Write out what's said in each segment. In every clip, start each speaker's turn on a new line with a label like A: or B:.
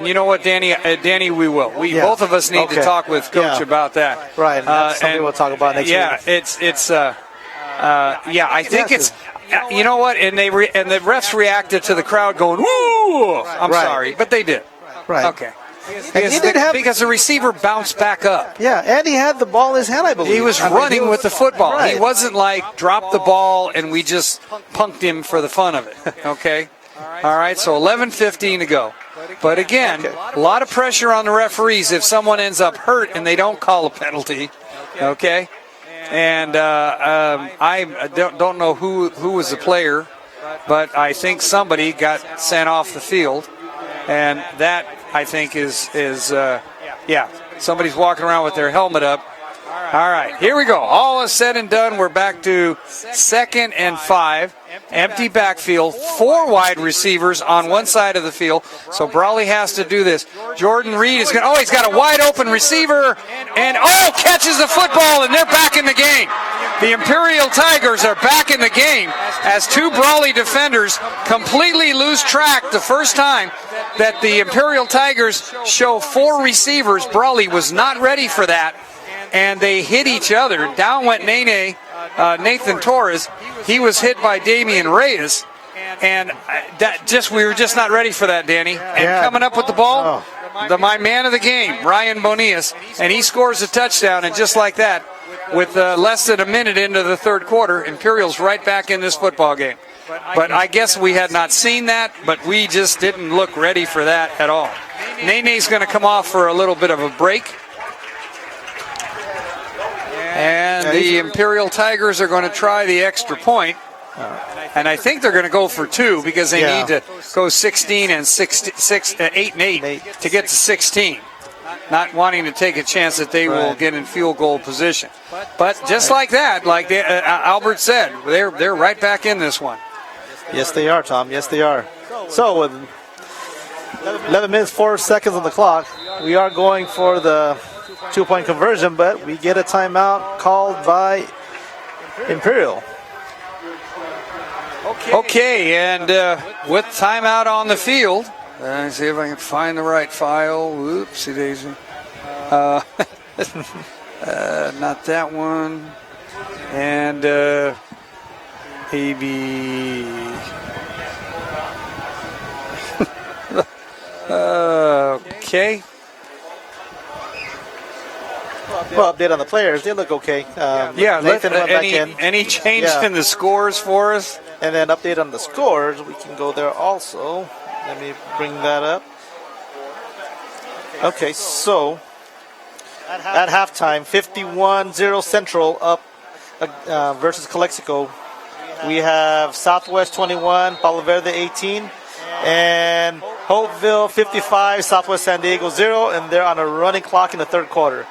A: You know what, Danny? Danny, we will. Both of us need to talk with Coach about that.
B: Right. That's something we'll talk about next week.
A: Yeah, I think it's. You know what? And the refs reacted to the crowd going, "Woo!" I'm sorry, but they did.
B: Right.
A: Okay. Because the receiver bounced back up.
B: Yeah, and he had the ball in his hand, I believe.
A: He was running with the football.
B: Right.
A: He wasn't like drop the ball and we just punked him for the fun of it. Okay? All right, so 11:15 to go. But again, a lot of pressure on the referees if someone ends up hurt and they don't call a penalty. Okay? And I don't know who was the player, but I think somebody got sent off the field. And that, I think, is somebody's walking around with their helmet up. All right, here we go. All is said and done. We're back to 2nd and 5. Empty backfield. 4 wide receivers on one side of the field. So Brawley has to do this. Jordan Reed is going to, he's got a wide open receiver. And, catches the football, and they're back in the game. The Imperial Tigers are back in the game as 2 Brawley defenders completely lose track the first time that the Imperial Tigers show 4 receivers. Brawley was not ready for that, and they hit each other. Down went Nathan Torres. He was hit by Damian Reyes, and we were just not ready for that, Danny. And coming up with the ball, my man of the game, Ryan Bonias, and he scores a touchdown, and just like that, with less than a minute into the third quarter, Imperial's right back in this football game. But I guess we had not seen that, but we just didn't look ready for that at all. Nene's going to come off for a little bit of a break. And the Imperial Tigers are going to try the extra point. And I think they're going to go for 2 because they need to go 16 and 8 and 8 to get to 16. Not wanting to take a chance that they will get in field goal position. But just like that, like Albert said, they're right back in this one.
B: Yes, they are, Tom. Yes, they are. So with 11 minutes, 4 seconds on the clock, we are going for the 2-point conversion, but we get a timeout called by Imperial.
A: Okay, and with timeout on the field, let's see if I can find the right file. Oopsie daisy. Not that one. And maybe. Okay.
B: Well, update on the players. They look okay.
A: Any change in the scores for us?
B: And then update on the scores. We can go there also. Let me bring that up. Okay, so at halftime, 51-0 Central up versus Calexico. We have Southwest 21, Palo Verde 18, and Hopeville 55, Southwest San Diego 0, and they're on a running clock in the third quarter.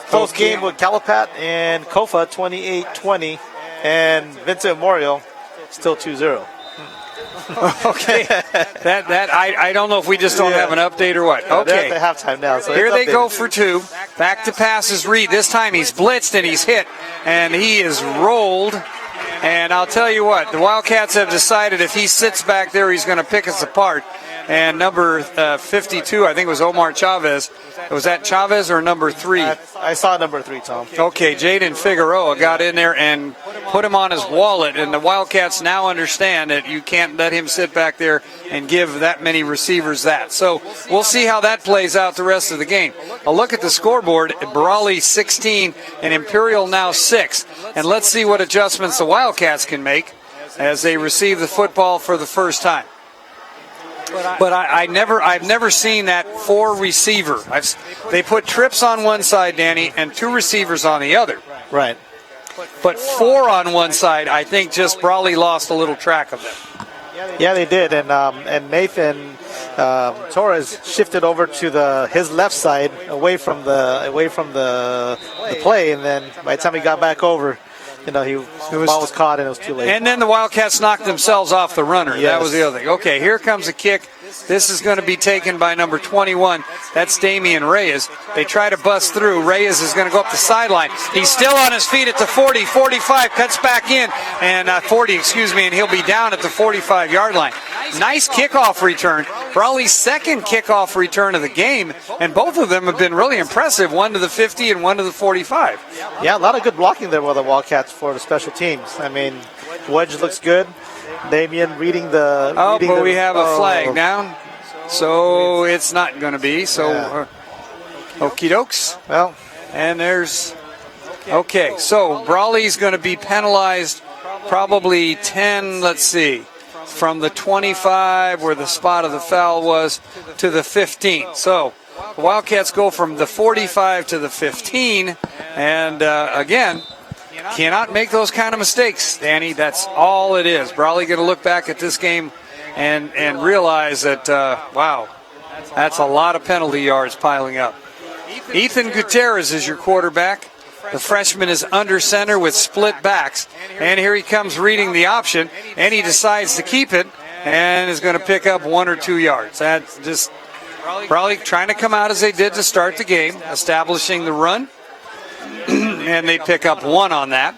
B: Close game with Calapat and Kofa 28-20, and Vincent Memorial still 2-0.
A: Okay, I don't know if we just don't have an update or what. Okay,
B: they're at the halftime now. So
A: here they go for 2. Back to passes. Reed. This time he's blitzed and he's hit, and he is rolled. And I'll tell you what, the Wildcats have decided if he sits back there, he's going to pick us apart. And number 52, I think it was Omar Chavez. Was that Chavez or number 3?
B: I saw number 3, Tom.
A: Okay, Jaden Figueroa got in there and put him on his wallet, and the Wildcats now understand that you can't let him sit back there and give that many receivers that. So we'll see how that plays out the rest of the game. A look at the scoreboard, Brawley 16 and Imperial now 6. And let's see what adjustments the Wildcats can make as they receive the football for the first time. But I've never seen that 4 receiver. They put trips on one side, Danny, and 2 receivers on the other.
B: Right.
A: But 4 on one side, I think just Brawley lost a little track of them.
B: Yeah, they did, and Nathan Torres shifted over to his left side, away from the play, and then by the time he got back over, the ball was caught and it was too late.
A: And then the Wildcats knocked themselves off the runner. Yes. That was the other thing. Okay, here comes a kick This is going to be taken by number 21. That's Damian Reyes. They try to bust through. Reyes is going to go up the sideline. He's still on his feet at the 40, 45, cuts back in, and 40, and he'll be down at the 45-yard line. Nice kickoff return. Brawley's second kickoff return of the game, and both of them have been really impressive, one to the 50 and one to the 45.
B: Yeah, a lot of good blocking there by the Wildcats for the special teams. I mean, Wedge looks good. Damian reading the...
A: but we have a flag down, so it's not going to be. So, okie dokes.
B: Well,
A: and there's... Okay, so Brawley's going to be penalized probably 10, let's see, from the 25 where the spot of the foul was to the 15. So the Wildcats go from the 45 to the 15, and again, cannot make those kind of mistakes, Danny. That's all it is. Brawley going to look back at this game and realize that, wow, that's a lot of penalty yards piling up. Ethan Gutierrez is your quarterback. The freshman is under center with split backs. And here he comes reading the option, and he decides to keep it and is going to pick up 1 or 2 yards. That's just Brawley trying to come out as they did to start the game, establishing the run, and they pick up 1 on that.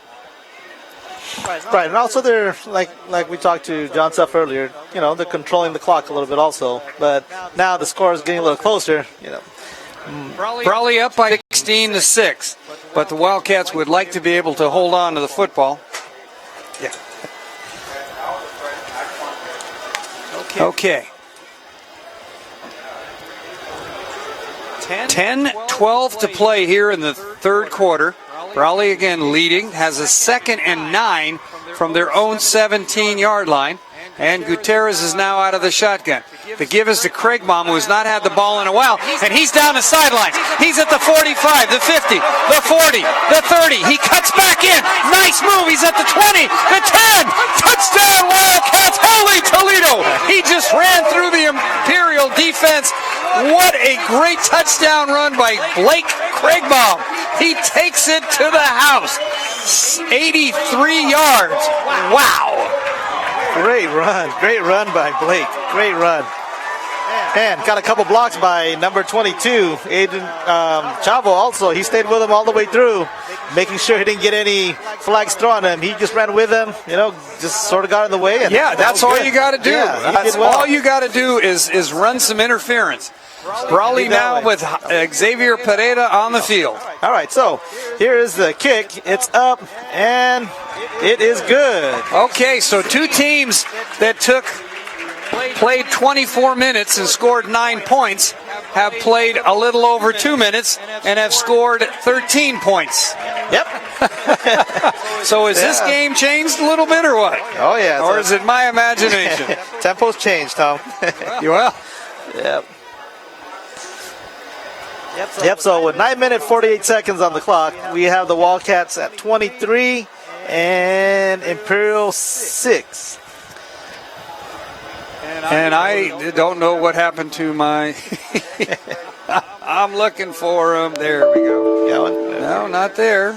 B: Right, and also they're, like we talked to John Suff earlier, they're controlling the clock a little bit also. But now the score is getting a little closer,
A: Brawley up by 16-6, but the Wildcats would like to be able to hold on to the football. Yeah. Okay. 10-12 to play here in the third quarter. Brawley again leading, has a 2nd and 9 from their own 17-yard line. And Gutierrez is now out of the shotgun. The give is to Craigbaum, who has not had the ball in a while, and he's down the sidelines. He's at the 45, the 50, the 40, the 30. He cuts back in. Nice move. He's at the 20, the 10. Touchdown, Wildcats. Holy Toledo. He just ran through the Imperial defense. What a great touchdown run by Blake Craigbaum. He takes it to the house. 83 yards. Wow.
B: Great run by Blake. Great run. And got a couple blocks by number 22, Aiden Chavo also. He stayed with him all the way through, making sure he didn't get any flags thrown at him. He just ran with him, just sort of got in the way. And
A: that's all you got to do.
B: Yeah,
A: that's all you got to do is run some interference. Brawley now with Xavier Pereira on the field.
B: All right, so here is the kick. It's up, and it is good.
A: Okay, so two teams that played 24 minutes and scored 9 points have played a little over 2 minutes and have scored 13 points.
B: Yep.
A: So is this game changed a little bit or what?
B: Oh, yeah.
A: Or is it my imagination?
B: Tempo's changed, Tom.
A: Well.
B: Yep. Yep, so with 9 minutes, 48 seconds on the clock, we have the Wildcats at 23 and Imperial 6.
A: And I don't know what happened to my... I'm looking for them. There we go. No, not there.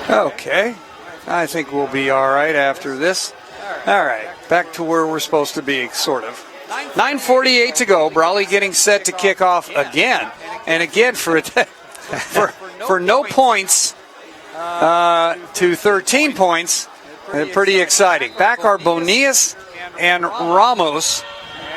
A: Okay. I think we'll be all right after this. All right, back to where we're supposed to be, sort of. 9:48 to go. Brawley getting set to kick off again. And again for no points to 13 points. Pretty exciting. Back are Bonias and Ramos.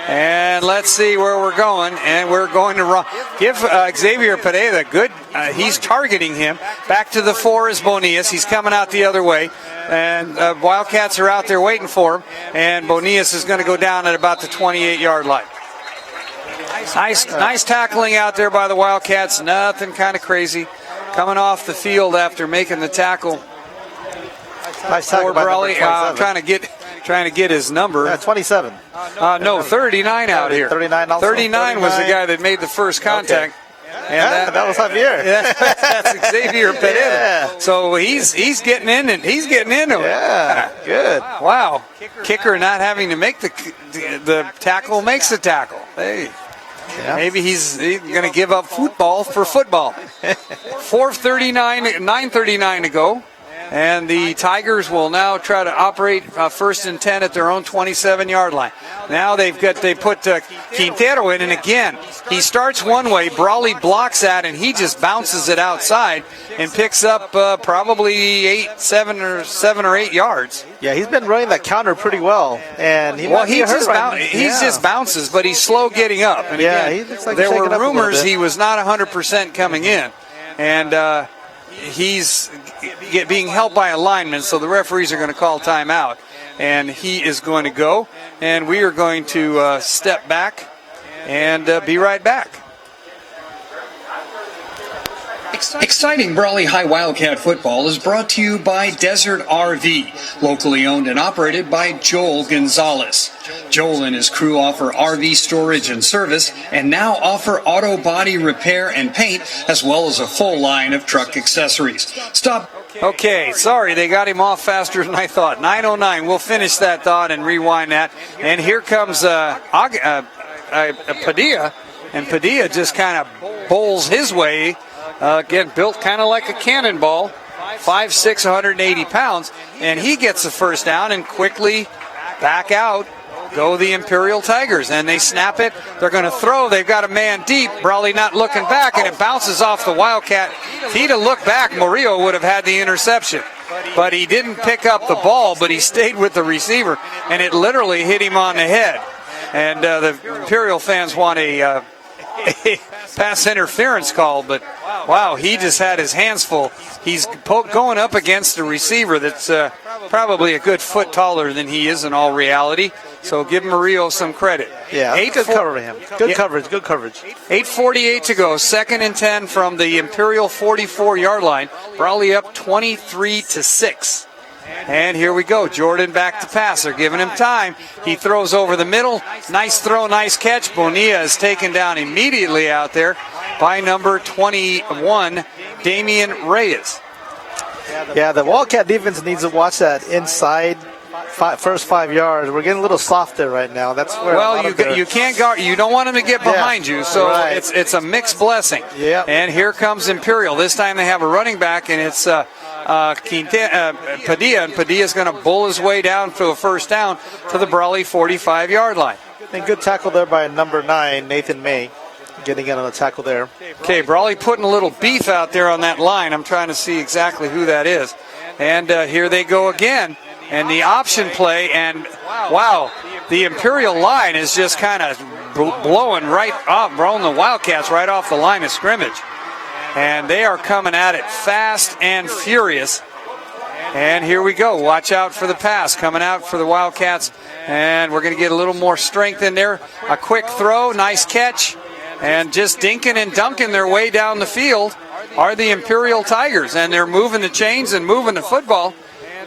A: And let's see where we're going. And we're going to give Xavier Pereira good. He's targeting him. Back to the 4 is Bonias. He's coming out the other way. And Wildcats are out there waiting for him. And Bonias is going to go down at about the 28-yard line. Nice tackling out there by the Wildcats. Nothing kind of crazy. Coming off the field after making the tackle.
B: Nice tackle by
A: Brawley. Trying to get his number.
B: 27.
A: No, 39 out here.
B: 39 also.
A: 39 was the guy that made the first contact.
B: Okay. And that was Javier.
A: That's Xavier Pereira.
B: Yeah.
A: So he's getting in and he's getting into it.
B: Yeah, good.
A: Wow. Kicker not having to make the tackle makes the tackle. Hey. Yeah. Maybe he's going to give up football for football. 9:39 to go. And the Tigers will now try to operate first and 10 at their own 27-yard line. Now they put Quintero in, and again, he starts one way. Brawley blocks that, and he just bounces it outside and picks up probably 7 or 8 yards.
B: Yeah, he's been running that counter pretty well, and he
A: just bounces, but he's slow getting up. And again,
B: he looks like
A: there were rumors he was not 100% coming in, and he's being held by a lineman, so the referees are going to call timeout, and he is going to go, and we are going to step back and be right back.
C: Exciting Brawley High Wildcat football is brought to you by Desert RV, locally owned and operated by Joel Gonzalez. Joel and his crew offer RV storage and service and now offer auto body repair and paint as well as a full line of truck accessories. Stop.
A: Okay, sorry, they got him off faster than I thought. 9:09, we'll finish that thought and rewind that. And here comes Padilla, and Padilla just kind of bowls his way. Again, built kind of like a cannonball, 5'6", 180 pounds, and he gets the first down, and quickly back out go the Imperial Tigers, and they snap it. They're going to throw. They've got a man deep. Brawley not looking back, and it bounces off the Wildcat. If he'd have looked back, Murillo would have had the interception. But he didn't pick up the ball, but he stayed with the receiver, and it literally hit him on the head. And the Imperial fans want a pass interference call, but wow, he just had his hands full. He's going up against a receiver that's probably a good foot taller than he is in all reality, so give Murillo some credit.
B: Yeah, good cover him. Good coverage.
A: 8:48 to go, 2nd and 10 from the Imperial 44-yard line. Brawley up 23-6. And here we go. Jordan back to pass. They're giving him time. He throws over the middle. Nice throw, nice catch. Bonilla is taken down immediately out there by number 21, Damian Reyes.
B: Yeah, the Wildcat defense needs to watch that inside first 5 yards. We're getting a little soft there right now. That's where
A: you can't guard. You don't want them to get behind you, so right. It's a mixed blessing.
B: Yeah.
A: And here comes Imperial. This time they have a running back, and it's Padilla, and Padilla's going to bull his way down to a first down to the Brawley 45-yard line.
B: And good tackle there by number 9, Nathan May, getting in on the tackle there.
A: Okay, Brawley putting a little beef out there on that line. I'm trying to see exactly who that is. And here they go again. And the option play, and wow, the Imperial line is just kind of blowing the Wildcats right off the line of scrimmage. And they are coming at it fast and furious. And here we go. Watch out for the pass coming out for the Wildcats. And we're going to get a little more strength in there. A quick throw, nice catch. And just dinking and dunking their way down the field are the Imperial Tigers. And they're moving the chains and moving the football.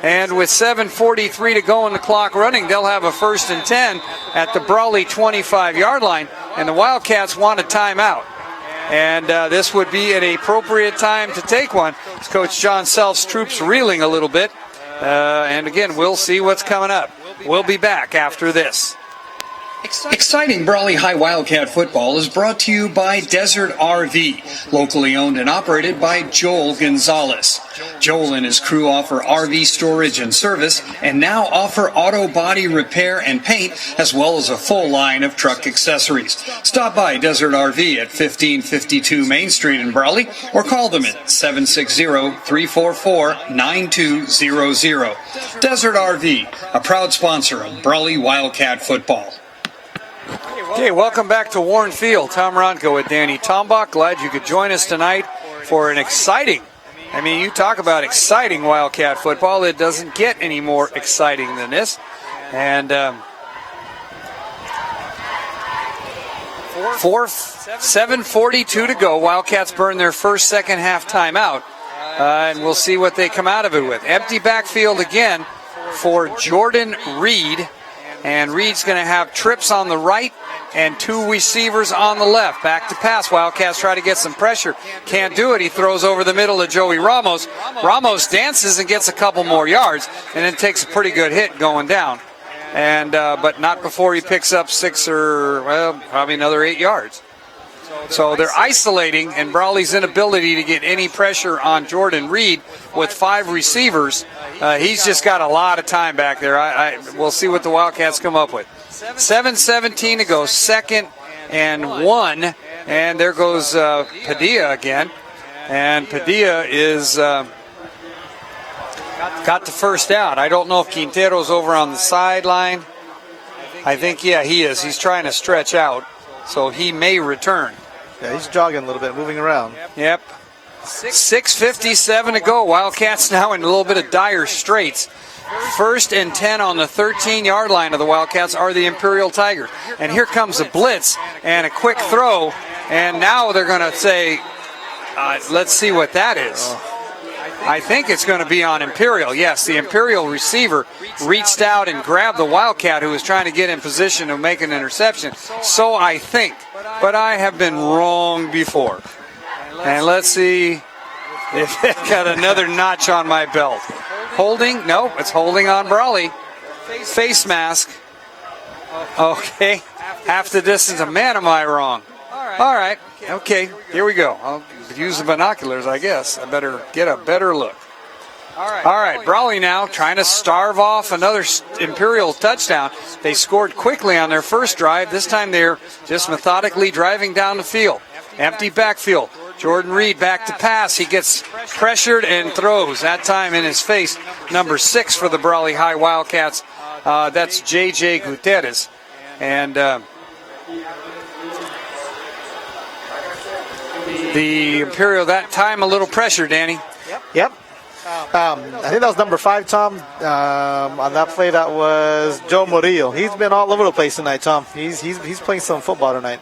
A: And with 7:43 to go on the clock running, they'll have a 1st and 10 at the Brawley 25-yard line. And the Wildcats want a timeout. And this would be an appropriate time to take one. As Coach John Self's troops reeling a little bit. And again, we'll see what's coming up. We'll be back after this.
C: Exciting Brawley High Wildcat football is brought to you by Desert RV, locally owned and operated by Joel Gonzalez. Joel and his crew offer RV storage and service and now offer auto body repair and paint as well as a full line of truck accessories. Stop by Desert RV at 1552 Main Street in Brawley or call them at 760-344-9200. Desert RV, a proud sponsor of Brawley Wildcat football.
A: Okay, welcome back to Warren Field. Tom Ronco with Danny Tombach. Glad you could join us tonight for an exciting, you talk about exciting Wildcat football. It doesn't get any more exciting than this. And 7:42 to go. Wildcats burn their first second half timeout. And we'll see what they come out of it with. Empty backfield again for Jordan Reed. And Reed's going to have trips on the right and 2 receivers on the left. Back to pass. Wildcats try to get some pressure. Can't do it. He throws over the middle to Joey Ramos. Ramos dances and gets a couple more yards and then takes a pretty good hit going down. And but not before he picks up 6 or, probably another 8 yards. So they're isolating, and Brawley's inability to get any pressure on Jordan Reed with 5 receivers. He's just got a lot of time back there. We'll see what the Wildcats come up with. 7:17 to go, 2nd and 1. And there goes Padilla again. And Padilla is got the first down. I don't know if Quintero's over on the sideline. I think, yeah, he is. He's trying to stretch out, so he may return.
B: Yeah, he's jogging a little bit, moving around.
A: Yep. 6:57 to go. Wildcats now in a little bit of dire straits. 1st and 10 on the 13-yard line of the Wildcats are the Imperial Tigers. And here comes a blitz and a quick throw. And now they're going to say, let's see what that is. I think it's going to be on Imperial. Yes, the Imperial receiver reached out and grabbed the Wildcat who was trying to get in position to make an interception. So I think, but I have been wrong before. And let's see if it got another notch on my belt. Holding? No, it's holding on Brawley. Face mask. Okay, half the distance. Man, am I wrong. All right, okay, here we go. I'll use the binoculars, I guess. I better get a better look. All right, Brawley now trying to starve off another Imperial touchdown. They scored quickly on their first drive. This time they're just methodically driving down the field. Empty backfield. Jordan Reed back to pass. He gets pressured and throws. That time in his face. Number 6 for the Brawley High Wildcats. That's J.J. Gutierrez. And the Imperial that time a little pressure, Danny.
B: Yep. I think that was number 5, Tom. On that play, that was Joe Murillo. He's been all over the place tonight, Tom. He's playing some football tonight.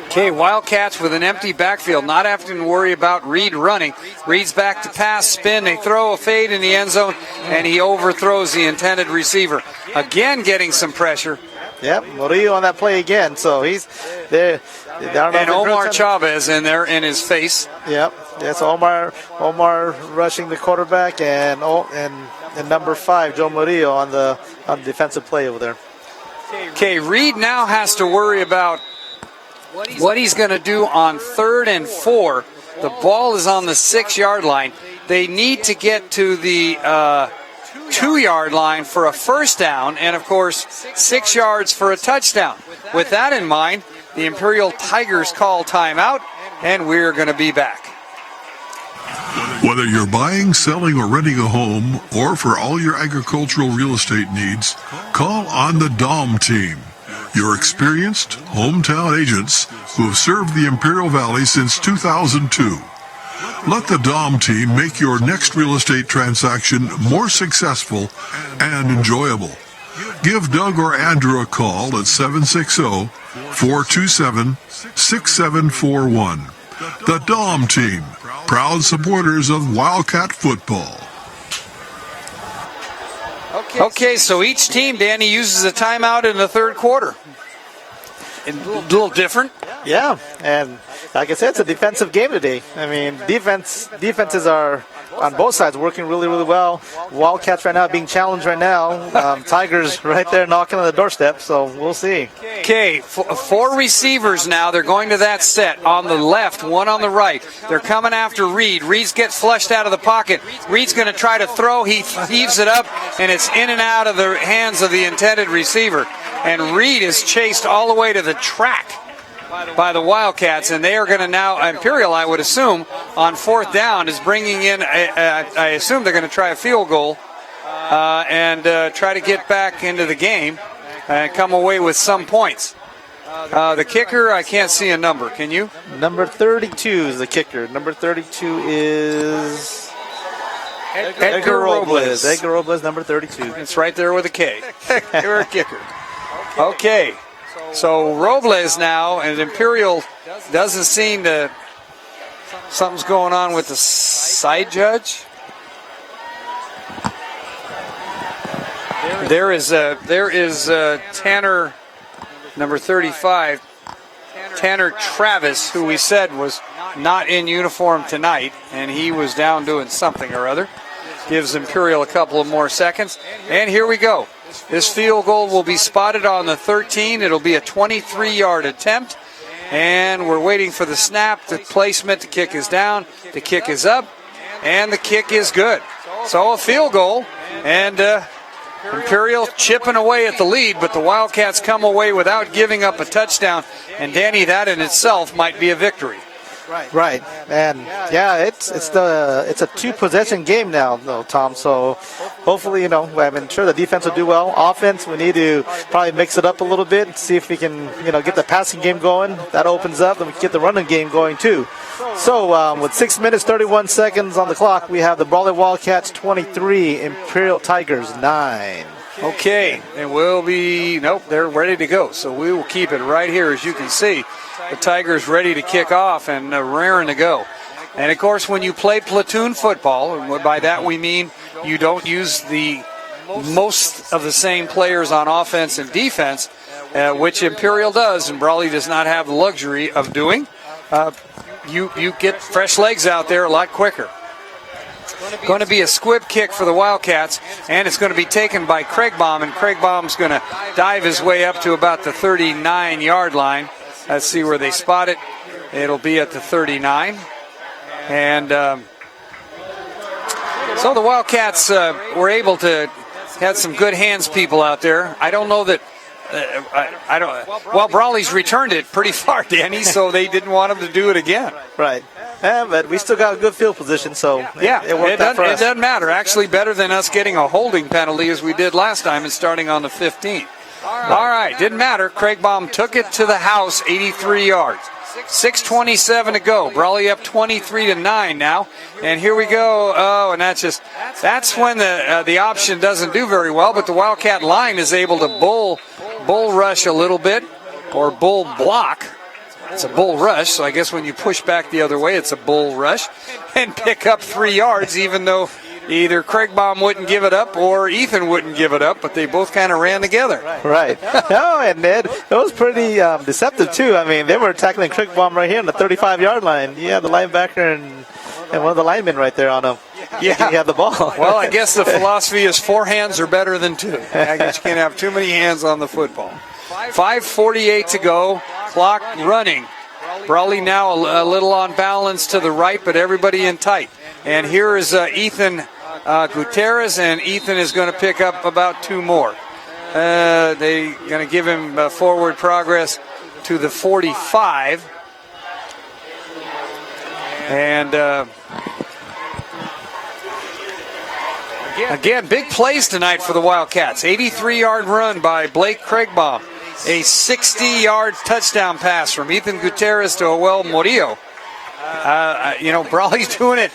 A: Okay, Wildcats with an empty backfield, not having to worry about Reed running. Reed's back to pass, spin, they throw a fade in the end zone, and he overthrows the intended receiver. Again, getting some pressure.
B: Yep, Murillo on that play again. So he's there.
A: And Omar Chavez in there in his face.
B: Yep. Yes, Omar rushing the quarterback, and number 5, Joe Murillo on the defensive play over there.
A: Okay, Reed now has to worry about what he's going to do on 3rd and 4. The ball is on the 6-yard line. They need to get to the 2-yard line for a first down, and of course 6 yards for a touchdown. With that in mind, the Imperial Tigers call timeout, and we're going to be back.
D: Whether you're buying, selling, or renting a home, or for all your agricultural real estate needs, call on the DOM team. Your experienced hometown agents who have served the Imperial Valley since 2002. Let the DOM team make your next real estate transaction more successful and enjoyable. Give Doug or Andrew a call at 760-427-6741. The DOM team, proud supporters of Wildcat football.
A: Okay, so each team, Danny, uses a timeout in the 3rd quarter. A little different.
B: Yeah, and like I said, it's a defensive game today. I mean, defenses are on both sides working really, really well. Wildcats right now being challenged right now. Tigers right there knocking on the doorstep, so we'll see.
A: Okay, 4 receivers now. They're going to that set. On the left, 1 on the right. They're coming after Reed. Reed gets flushed out of the pocket. Reed's going to try to throw. He heaves it up, and it's in and out of the hands of the intended receiver. And Reed is chased all the way to the track by the Wildcats, and they are going to now, Imperial, I would assume, on 4th down is bringing in, I assume they're going to try a field goal and try to get back into the game and come away with some points. The kicker, I can't see a number. Can you?
B: Number 32 is the kicker. Number 32 is Edgar Robles. Edgar Robles, number 32.
A: It's right there with a K. You're a kicker. Okay. So Robles now, and Imperial doesn't seem to. Something's going on with the side judge. There is Tanner, number 35, Tanner Travis, who we said was not in uniform tonight, and he was down doing something or other. Gives Imperial a couple of more seconds, and here we go. This field goal will be spotted on the 13. It'll be a 23-yard attempt, And we're waiting for the snap, the placement. The kick is down, the kick is up, and the kick is good. So a field goal, and Imperial chipping away at the lead, but the Wildcats come away without giving up a touchdown. And Danny, that in itself might be a victory.
B: Right, and yeah, it's a two-possession game now, though, Tom. So hopefully, I'm sure the defense will do well. Offense, we need to probably mix it up a little bit, see if we can, get the passing game going. That opens up, and we can get the running game going too. So with 6 minutes 31 seconds on the clock, we have the Brawley Wildcats 23, Imperial Tigers 9.
A: Okay, and they're ready to go. So we will keep it right here, as you can see. The Tigers ready to kick off and raring to go. And, of course, when you play platoon football, and by that we mean you don't use the most of the same players on offense and defense, which Imperial does, and Brawley does not have the luxury of doing, you get fresh legs out there a lot quicker. Going to be a squib kick for the Wildcats, and it's going to be taken by Craigbaum, and Craigbaum's going to dive his way up to about the 39-yard line. Let's see where they spot it. It'll be at the 39. And so the Wildcats were able to had some good hands people out there. I don't know that Brawley's returned it pretty far, Danny, so they didn't want him to do it again.
B: Right. Yeah, but we still got a good field position, so it worked out for us.
A: It doesn't matter. Actually, better than us getting a holding penalty as we did last time and starting on the 15. All right, didn't matter. Craigbaum took it to the house, 83 yards. 6:27 to go. Brawley up 23-9 now. And here we go. Oh, and that's when the option doesn't do very well, but the Wildcat line is able to bull rush a little bit, or bull block. It's a bull rush, so I guess when you push back the other way, it's a bull rush, and pick up 3 yards, even though either Craigbaum wouldn't give it up or Ethan wouldn't give it up, but they both kind of ran together.
B: Right. No, and Ned, it was pretty deceptive, too. I mean, they were tackling Craigbaum right here on the 35-yard line. You had the linebacker and one of the linemen right there on him. Yeah. He had the ball.
A: Well, I guess the philosophy is 4 hands are better than 2. I guess you can't have too many hands on the football. 5:48 to go. Clock running. Brawley now a little on balance to the right, but everybody in tight. And here is Ethan Gutierrez, and Ethan is going to pick up about 2 more. They're going to give him forward progress to the 45. And again, big plays tonight for the Wildcats. 83-yard run by Blake Craigbaum. A 60-yard touchdown pass from Ethan Gutierrez to Joel Murillo. Brawley's doing it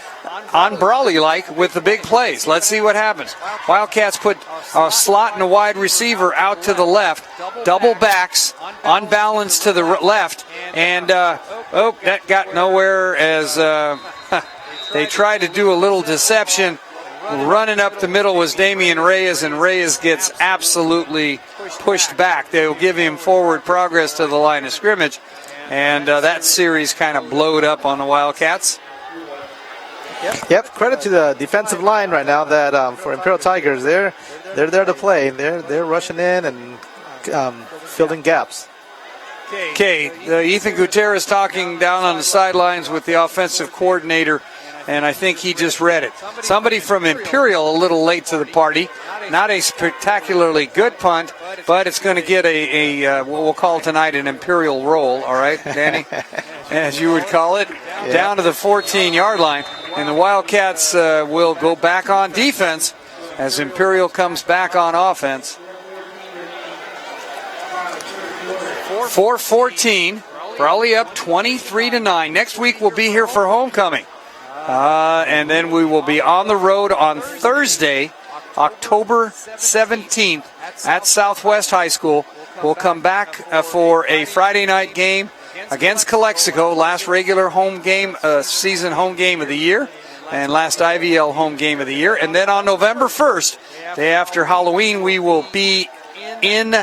A: on Brawley-like with the big plays. Let's see what happens. Wildcats put a slot and a wide receiver out to the left. Double backs, on balance to the left. And, that got nowhere as they tried to do a little deception. Running up the middle was Damian Reyes, and Reyes gets absolutely pushed back. They'll give him forward progress to the line of scrimmage. And that series kind of blowed up on the Wildcats.
B: Yep, credit to the defensive line right now that for Imperial Tigers, they're there to play. They're rushing in and filling gaps.
A: Okay, Ethan Gutierrez talking down on the sidelines with the offensive coordinator, and I think he just read it. Somebody from Imperial a little late to the party. Not a spectacularly good punt, but it's going to get what we'll call tonight an Imperial roll, all right, Danny? As you would call it, down to the 14-yard line. And the Wildcats will go back on defense as Imperial comes back on offense. 4:14, Brawley up 23-9. Next week we'll be here for homecoming. And then we will be on the road on Thursday, October 17th at Southwest High School. We'll come back for a Friday night game against Calexico, last regular home game, season home game of the year, and last IVL home game of the year. And then on November 1st, day after Halloween, we will be in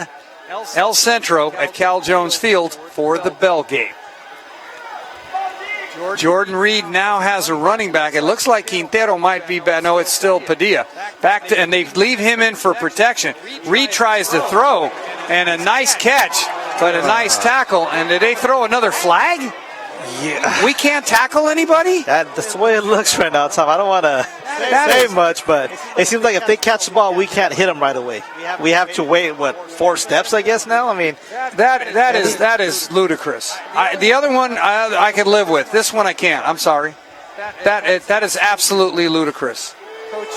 A: El Centro at Cal Jones Field for the Bell game. Jordan Reed now has a running back. It looks like Quintero might be back. No, it's still Padilla. And they leave him in for protection. Reed tries to throw, and a nice catch but a nice tackle. And did they throw another flag?
B: Yeah.
A: We can't tackle anybody?
B: That's the way it looks right now, Tom. I don't want to say much, but it seems like if they catch the ball, we can't hit them right away. We have to wait, 4 steps, I guess, now? I mean,
A: that is ludicrous. The other one I could live with. This one I can't. I'm sorry. That is absolutely ludicrous.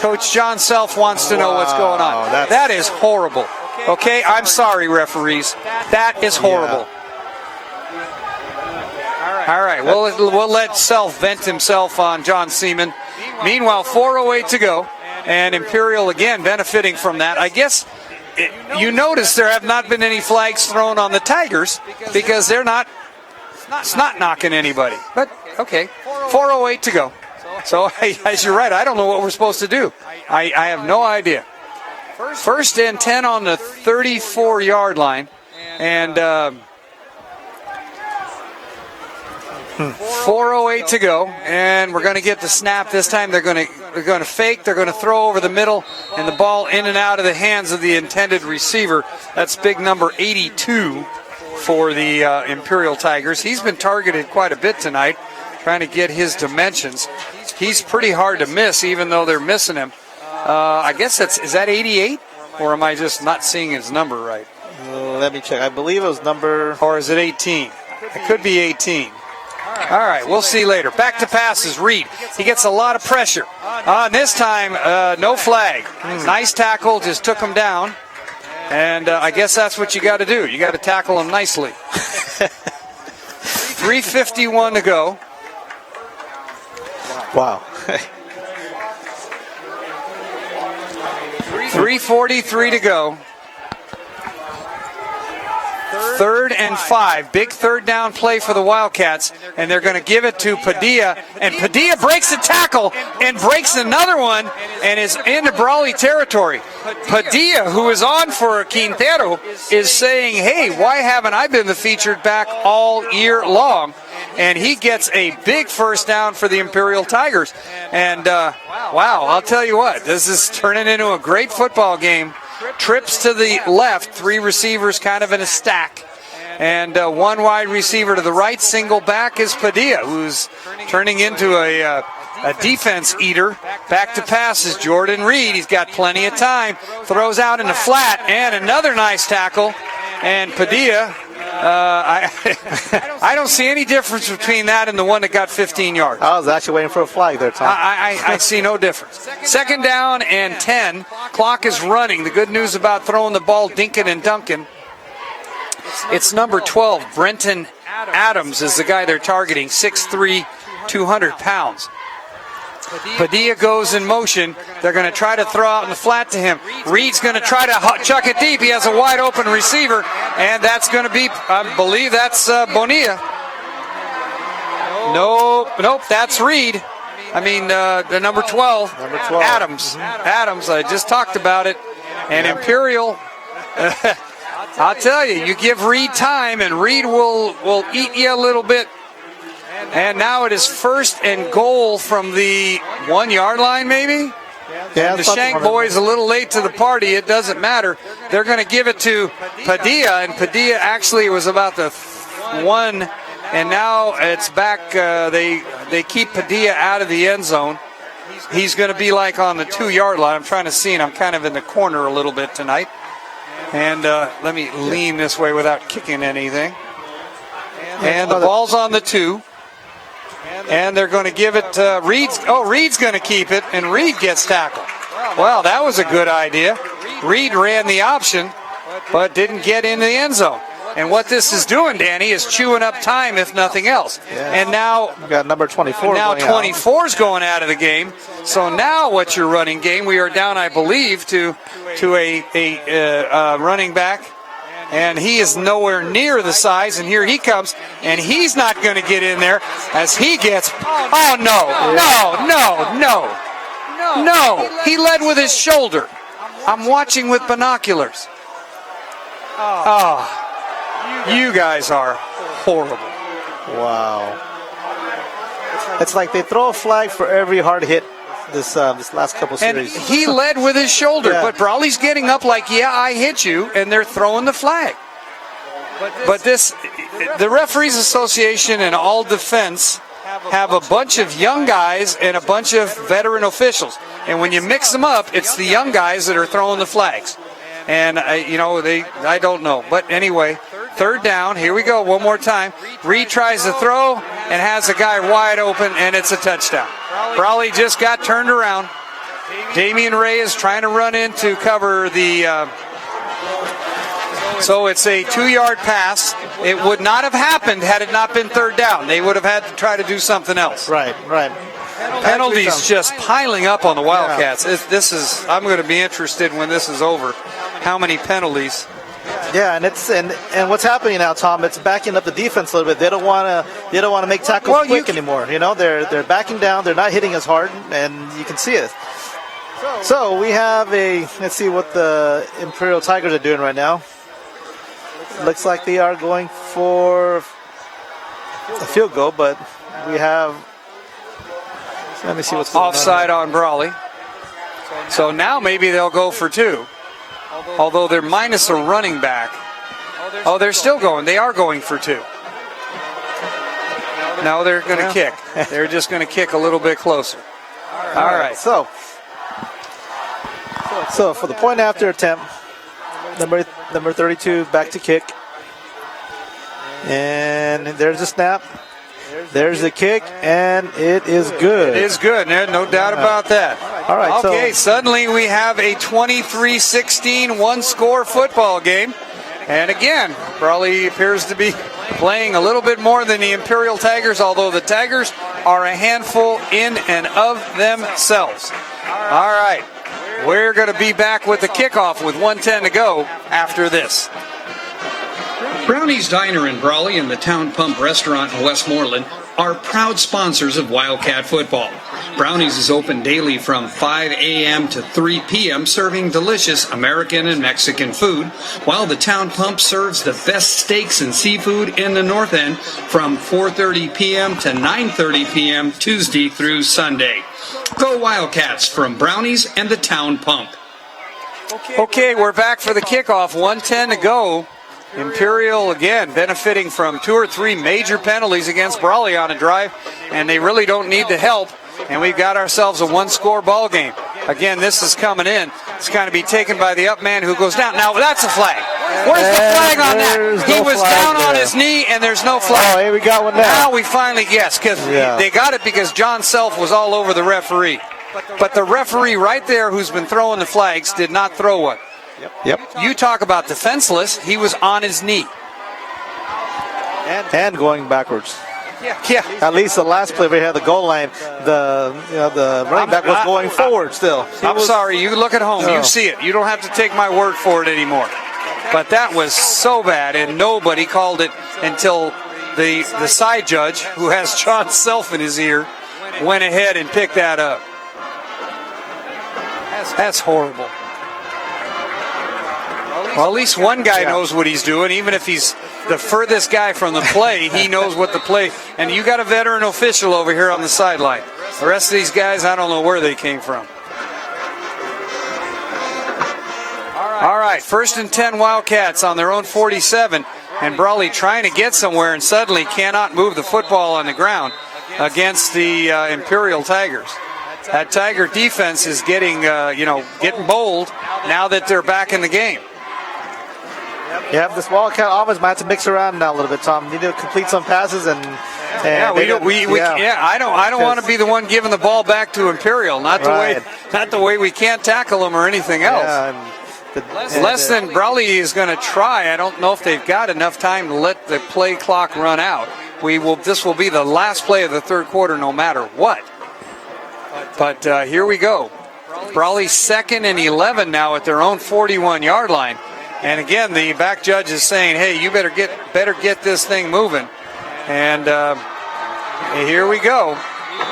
A: Coach John Self wants to know what's going on. That is horrible. Okay, I'm sorry, referees. That is horrible. All right, we'll let Self vent himself on John Seaman. Meanwhile, 4:08 to go, and Imperial again benefiting from that. I guess you notice there have not been any flags thrown on the Tigers because they're not knocking anybody. But okay, 4:08 to go. So as you're right, I don't know what we're supposed to do. I have no idea. First and 10 on the 34-yard line, and 4:08 to go, and we're going to get the snap this time. They're going to fake. They're going to throw over the middle, and the ball in and out of the hands of the intended receiver. That's big number 82 for the Imperial Tigers. He's been targeted quite a bit tonight, trying to get his dimensions. He's pretty hard to miss, even though they're missing him. I guess is that 88, or am I just not seeing his number right?
B: Let me check. I believe it was number...
A: Or is it 18? It could be 18. All right, we'll see later. Back to passes, Reed. He gets a lot of pressure. This time, no flag. Nice tackle, just took him down. And I guess that's what you got to do. You got to tackle him nicely. 3:51 to go.
B: Wow.
A: 3:43 to go. 3rd and 5. Big third down play for the Wildcats, and they're going to give it to Padilla. And Padilla breaks a tackle and breaks another one and is into Brawley territory. Padilla, who is on for Quintero, is saying, hey, why haven't I been the featured back all year long? And he gets a big first down for the Imperial Tigers. And, wow, I'll tell you what, this is turning into a great football game. Trips to the left, 3 receivers kind of in a stack. And 1 wide receiver to the right, single back is Padilla, who's turning into a defense eater. Back to pass is Jordan Reed. He's got plenty of time. Throws out in the flat, and another nice tackle. And Padilla, I don't see any difference between that and the one that got 15 yards.
B: I was actually waiting for a flag there, Tom.
A: I see no difference. 2nd down and 10. Clock is running. The good news about throwing the ball dinking and dunking, it's number 12, Brenton Adams is the guy they're targeting, 6'3", 200 pounds. Padilla goes in motion. They're going to try to throw out in the flat to him. Reed's going to try to chuck it deep. He has a wide open receiver, and that's going to be, I believe that's Bonilla. Nope, that's Reed. I mean, the number 12, Adams. Adams, I just talked about it. And Imperial, I'll tell you, you give Reed time, and Reed will eat you a little bit. And now it is 1st and goal from the 1-yard line, maybe? Yeah, the Shank boys a little late to the party. It doesn't matter. They're going to give it to Padilla, and Padilla actually was about the 1, and now it's back. They keep Padilla out of the end zone. He's going to be like on the 2-yard line. I'm trying to see, and I'm kind of in the corner a little bit tonight. And let me lean this way without kicking anything. And the ball's on the 2. And they're going to give it to Reed's. Oh, Reed's going to keep it, and Reed gets tackled. Well, that was a good idea. Reed ran the option, but didn't get in the end zone. And what this is doing, Danny, is chewing up time, if nothing else. Yeah. And now
B: we've got number 24.
A: Now 24 is going out of the game. So now, what's your running game? We are down, I believe, to a running back. And he is nowhere near the size, and here he comes, and he's not going to get in there as he gets, oh, no, he led with his shoulder. I'm watching with binoculars. Oh, you guys are horrible.
B: Wow. It's like they throw a flag for every hard hit this last couple series.
A: And he led with his shoulder, but Brawley's getting up like, yeah, I hit you, and they're throwing the flag. But the Referees Association and All Defense have a bunch of young guys and a bunch of veteran officials. And when you mix them up, it's the young guys that are throwing the flags. And, I don't know. But anyway, third down. Here we go one more time. Reed tries to throw and has a guy wide open, and it's a touchdown. Brawley just got turned around. Damian Ray is trying to run in to cover the... So it's a 2-yard pass. It would not have happened had it not been third down. They would have had to try to do something else.
B: Right.
A: Penalties just piling up on the Wildcats. I'm going to be interested when this is over. How many penalties?
B: Yeah, and what's happening now, Tom? It's backing up the defense a little bit. They don't want to make tackles quick anymore. They're backing down. They're not hitting as hard, and you can see it. So we have let's see what the Imperial Tigers are doing right now. Looks like they are going for a field goal, but we have. Let me see what's going
A: offside on Brawley. So now maybe they'll go for 2. Although they're minus a running back. Oh, they're still going. They are going for 2. No, they're going to kick. They're just going to kick a little bit closer. All right.
B: So for the point after attempt, number 32 back to kick. And there's a snap. There's the kick, and it is good.
A: It is good. No doubt about that.
B: All right.
A: Okay, suddenly we have a 23-16 one-score football game. And again, Brawley appears to be playing a little bit more than the Imperial Tigers, although the Tigers are a handful in and of themselves. All right. We're going to be back with the kickoff with 1:10 to go after this.
C: Brownie's Diner in Brawley and the Town Pump Restaurant in Westmoreland are proud sponsors of Wildcat football. Brownie's is open daily from 5 a.m. to 3 p.m., serving delicious American and Mexican food, while the Town Pump serves the best steaks and seafood in the North End from 4:30 p.m. to 9:30 p.m. Tuesday through Sunday. Go Wildcats from Brownie's and the Town Pump.
A: Okay, we're back for the kickoff. 1:10 to go. Imperial, again, benefiting from 2 or 3 major penalties against Brawley on a drive, and they really don't need the help. And we've got ourselves a one-score ball game. Again, this is coming in. It's going to be taken by the up man who goes down. Now, that's a flag. Where's the flag on that? He was down on his knee, and there's no flag.
B: Oh, hey, we got one now.
A: Now we finally guess, because they got it because John Self was all over the referee. But the referee right there who's been throwing the flags did not throw one.
B: Yep.
A: You talk about defenseless. He was on his knee.
B: And going backwards.
A: Yeah.
B: At least the last play we had the goal line, the running back was going forward still.
A: I'm sorry. You look at home. You see it. You don't have to take my word for it anymore. But that was so bad, and nobody called it until the side judge, who has John Self in his ear, went ahead and picked that up. That's horrible. Well, at least one guy knows what he's doing, even if he's the furthest guy from the play. He knows what the play. And you got a veteran official over here on the sideline. The rest of these guys, I don't know where they came from. All right, 1st and 10 Wildcats on their own 47, and Brawley trying to get somewhere and suddenly cannot move the football on the ground against the Imperial Tigers. That Tiger defense is getting bold now that they're back in the game.
B: Yeah, this Wildcat offense might have to mix around now a little bit, Tom. You need to complete some passes and
A: I don't want to be the one giving the ball back to Imperial. Not the way we can't tackle them or anything else. Less than Brawley is going to try. I don't know if they've got enough time to let the play clock run out. This will be the last play of the third quarter, no matter what. But here we go. Brawley 2nd and 11 now at their own 41-yard line. And again, the back judge is saying, "Hey, you better get this thing moving." And here we go,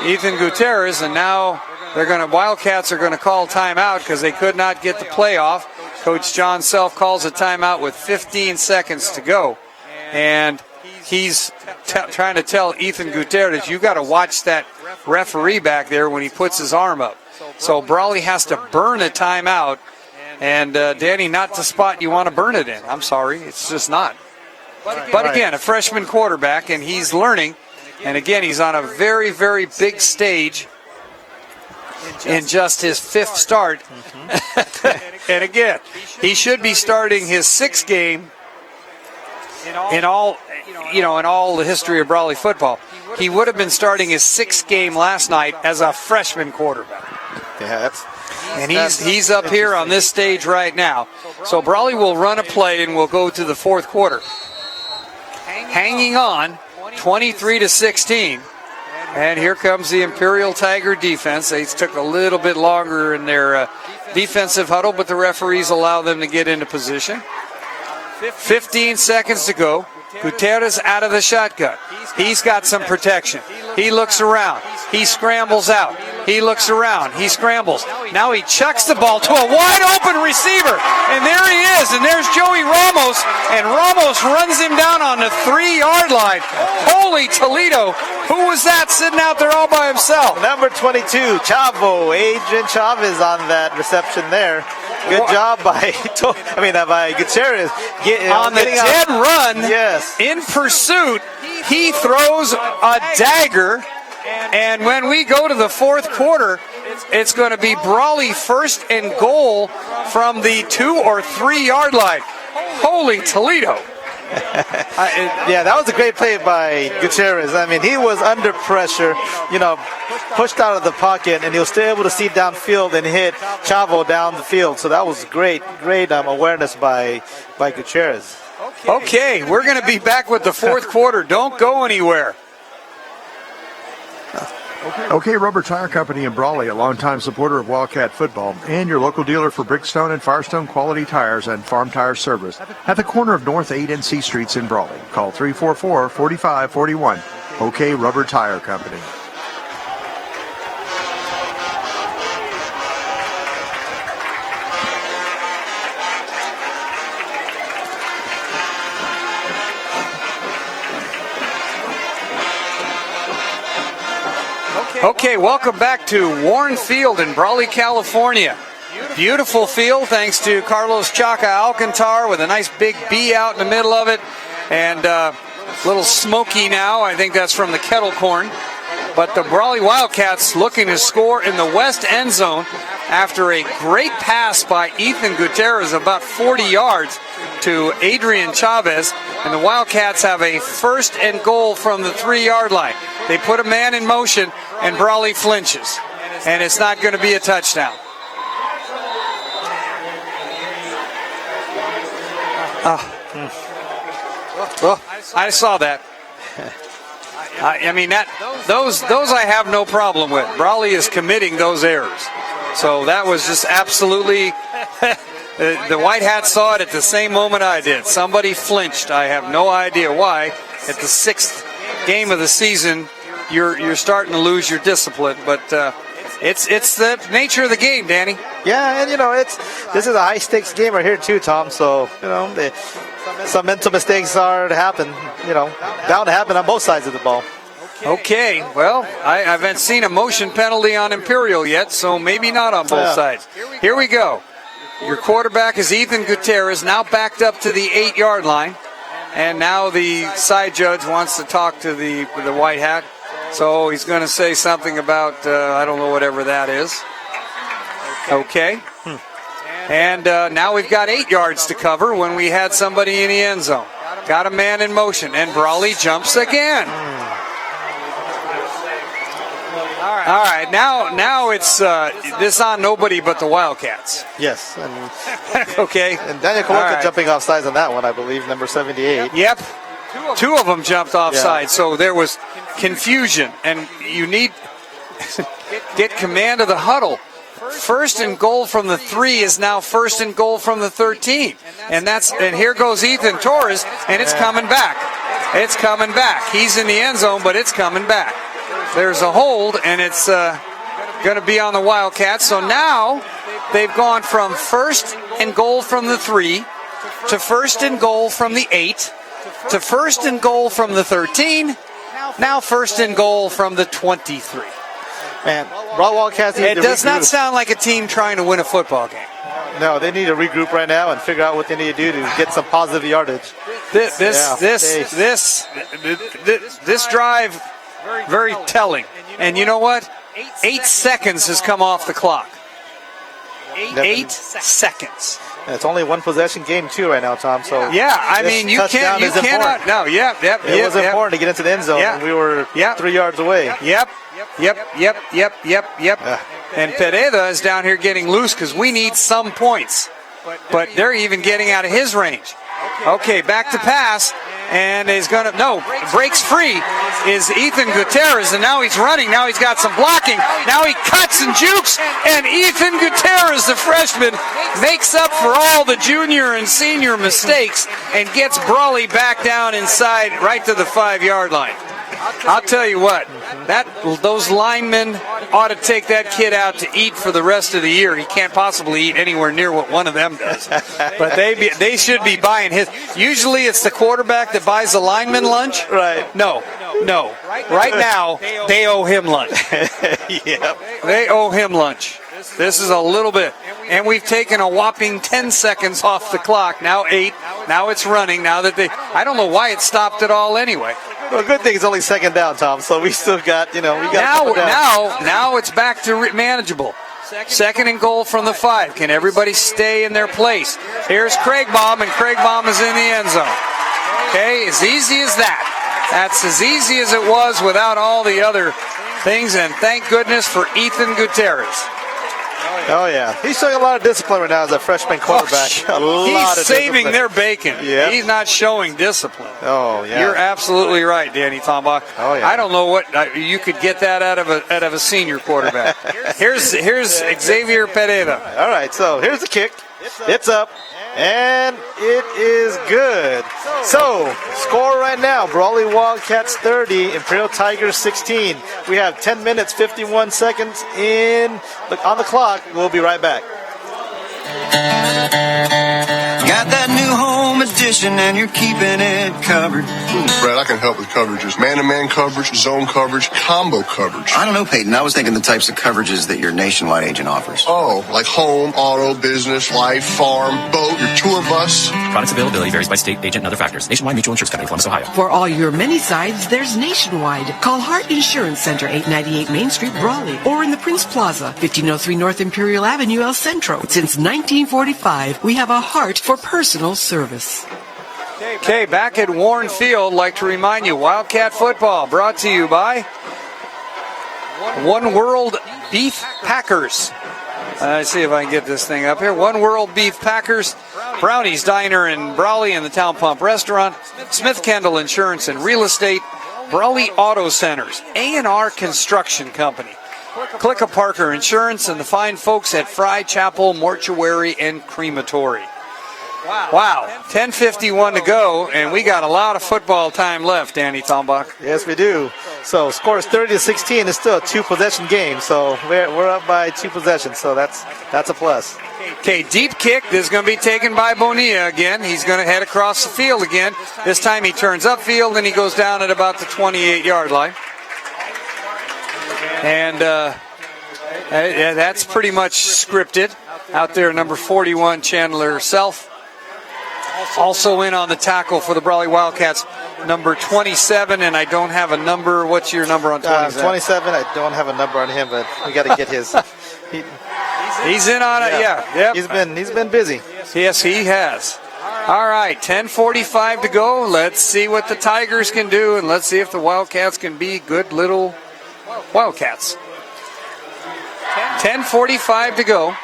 A: Ethan Gutierrez, and now Wildcats are going to call timeout because they could not get the play off. Coach John Self calls a timeout with 15 seconds to go, and he's trying to tell Ethan Gutierrez, "You got to watch that referee back there when he puts his arm up." So Brawley has to burn a timeout. And, Danny, not the spot you want to burn it in. I'm sorry. It's just not. But again, a freshman quarterback, and he's learning. And again, he's on a very, very big stage in just his 5th start. And again, he should be starting his 6th game in all the history of Brawley football. He would have been starting his 6th game last night as a freshman quarterback.
B: Yeah,
A: he's up here on this stage right now. So Brawley will run a play and we'll go to the 4th quarter. Hanging on, 23-16. And here comes the Imperial Tiger defense. They took a little bit longer in their defensive huddle, but the referees allow them to get into position. 15 seconds to go. Gutierrez out of the shotgun. He's got some protection. He looks around. He scrambles out. He looks around. He scrambles. Now he chucks the ball to a wide open receiver. And there he is. And there's Joey Ramos. And Ramos runs him down on the 3-yard line. Holy Toledo. Who was that sitting out there all by himself?
B: Number 22, Chavo. Adrian Chavez on that reception there. Good job by Gutierrez.
A: On the dead run,
B: yes.
A: In pursuit, he throws a dagger. And when we go to the 4th quarter, it's going to be Brawley 1st and goal from the 2 or 3 yard line. Holy Toledo.
B: Yeah, that was a great play by Gutierrez. I mean, he was under pressure, pushed out of the pocket, and he was still able to see downfield and hit Chavo down the field. So that was great awareness by Gutierrez.
A: Okay, we're going to be back with the 4th quarter. Don't go anywhere.
E: OK Rubber Tire Company in Brawley, a longtime supporter of Wildcat football, and your local dealer for Brickstone and Firestone quality tires and farm tire service at the corner of North 8 and C Streets in Brawley. Call 344-4541. OK Rubber Tire Company.
A: Okay, welcome back to Warren Field in Brawley, California. Beautiful field thanks to Carlos Chaca Alcantar with a nice big B out in the middle of it. And a little smoky now. I think that's from the kettle corn. But the Brawley Wildcats looking to score in the west end zone after a great pass by Ethan Gutierrez about 40 yards to Adrian Chavez. And the Wildcats have a 1st and goal from the 3-yard line. They put a man in motion, and Brawley flinches. And it's not going to be a touchdown. I saw that. Those I have no problem with. Brawley is committing those errors. So that was just absolutely... The White Hats saw it at the same moment I did. Somebody flinched. I have no idea why. At the 6th game of the season, you're starting to lose your discipline. But it's the nature of the game, Danny.
B: Yeah, and this is a high-stakes game right here too, Tom. So some mental mistakes are to happen. Bound to happen on both sides of the ball.
A: Okay, well, I haven't seen a motion penalty on Imperial yet, so maybe not on both sides. Here we go. Your quarterback is Ethan Gutierrez, now backed up to the 8-yard line. And now the side judge wants to talk to the White Hat. So he's going to say something about, I don't know, whatever that is. Okay. And now we've got 8 yards to cover when we had somebody in the end zone. Got a man in motion, and Brawley jumps again. All right, now it's this on nobody but the Wildcats.
B: Yes.
A: Okay.
B: And Daniel Kowalka jumping off sides on that one, I believe, number 78.
A: Yep. 2 of them jumped offside, so there was confusion, and you need get command of the huddle. 1st and goal from the 3 is now 1st and goal from the 13, and here goes Ethan Torres, and it's coming back. It's coming back. He's in the end zone, but it's coming back. There's a hold, and it's going to be on the Wildcats. So now they've gone from 1st and goal from the 3 to 1st and goal from the 8 to 1st and goal from the 13. Now 1st and goal from the 23.
B: Man, Brawley Wildcats.
A: It does not sound like a team trying to win a football game.
B: No, they need to regroup right now and figure out what they need to do to get some positive yardage.
A: This drive, very telling. And you know what? 8 seconds has come off the clock. 8 seconds.
B: And it's only one possession game too right now, Tom. So
A: yeah, I mean you cannot.
B: Important.
A: No,
B: it was important to get into the end zone.
A: Yeah.
B: And we were 3 yards away.
A: Yep. And Pereda is down here getting loose because we need some points, but they're even getting out of his range. Okay, back to pass. And is going to, breaks free is Ethan Gutierrez, and now he's running. Now he's got some blocking. Now he cuts and jukes, and Ethan Gutierrez, the freshman, makes up for all the junior and senior mistakes and gets Brawley back down inside right to the 5-yard line. I'll tell you what, those linemen ought to take that kid out to eat for the rest of the year. He can't possibly eat anywhere near what one of them does. But they should be buying his. Usually it's the quarterback that buys the lineman lunch.
B: Right.
A: No. Right now, they owe him lunch.
B: Yep.
A: They owe him lunch. This is a little bit. And we've taken a whopping 10 seconds off the clock. Now 8. Now it's running. Now that I don't know why it stopped at all anyway.
B: Well, good thing it's only second down, Tom. So we still got, we got
A: now it's back to manageable. Second and goal from the 5. Can everybody stay in their place? Here's Craigbaum, and Craigbaum is in the end zone. Okay, as easy as that. That's as easy as it was without all the other things, and thank goodness for Ethan Gutierrez.
B: Oh, yeah. He's showing a lot of discipline right now as a freshman quarterback.
A: He's saving their bacon.
B: Yep.
A: He's not showing discipline.
B: Oh, yeah.
A: You're absolutely right, Danny Tombach.
B: Oh, yeah.
A: I don't know what you could get that out of a senior quarterback. Here's Xavier Pereda.
B: All right, so here's the kick. It's up, and it is good. So, score right now, Brawley Wildcats 30, Imperial Tigers 16. We have 10 minutes, 51 seconds on the clock. We'll be right back.
F: Got that new home edition and you're keeping it covered.
G: Brad, I can help with coverages. Man-to-man coverage, zone coverage, combo coverage.
F: I don't know, Peyton. I was thinking the types of coverages that your nationwide agent offers.
G: Oh, like home, auto, business, life, farm, boat, your tour bus.
H: Products availability varies by state, agent, and other factors. Nationwide Mutual Insurance Company, Columbus, Ohio.
I: For all your many sides, there's Nationwide. Call Hart Insurance Center, 898 Main Street, Brawley, or in the Prince Plaza, 1503 North Imperial Avenue, El Centro. Since 1945, we have a heart for personal service.
A: Okay, back at Warren Field, like to remind you, Wildcat football brought to you by One World Beef Packers. Let's see if I can get this thing up here. One World Beef Packers, Brownie's Diner in Brawley and the Town Pump Restaurant, Smith Kendall Insurance and Real Estate, Brawley Auto Centers, A&R Construction Company, Clicka Parker Insurance, and the fine folks at Fry Chapel Mortuary and Crematory. Wow, 10:51 to go, and we got a lot of football time left, Danny Tombach.
B: Yes, we do. So, score is 30-16. It's still a 2-possession game, so we're up by 2 possessions, so that's a plus.
A: Okay, deep kick. This is going to be taken by Bonilla again. He's going to head across the field again. This time he turns upfield, and he goes down at about the 28-yard line. And that's pretty much scripted. Out there, number 41, Chandler Self. Also in on the tackle for the Brawley Wildcats, number 27, and I don't have a number. What's your number on 27?
B: 27, I don't have a number on him, but we got to get his.
A: He's in on it, yeah. Yep.
B: He's been busy.
A: Yes, he has. All right, 10:45 to go. Let's see what the Tigers can do, and let's see if the Wildcats can be good little Wildcats. 10:45 to go.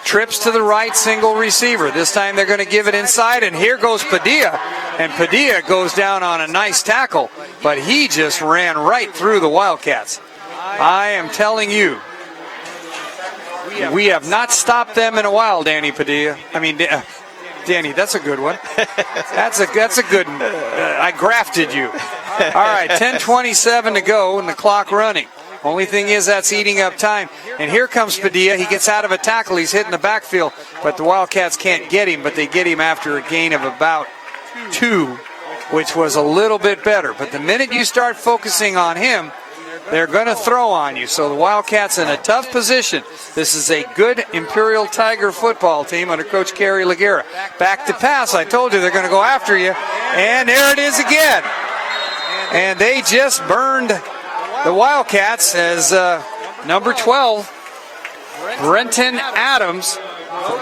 A: Trips to the right, single receiver. This time they're going to give it inside, and here goes Padilla. And Padilla goes down on a nice tackle, but he just ran right through the Wildcats. I am telling you, we have not stopped them in a while, Danny Padilla. I mean, Danny, that's a good one. That's a good one. I grafted you. All right, 10:27 to go, and the clock running. Only thing is that's eating up time. And here comes Padilla. He gets out of a tackle. He's hitting the backfield. But the Wildcats can't get him. But they get him after a gain of about 2, which was a little bit better. But the minute you start focusing on him, they're going to throw on you. So the Wildcats in a tough position. This is a good Imperial Tiger football team under Coach Kerry Laguerra. Back to pass. I told you they're going to go after you. And there it is again. And they just burned the Wildcats as number 12, Brenton Adams,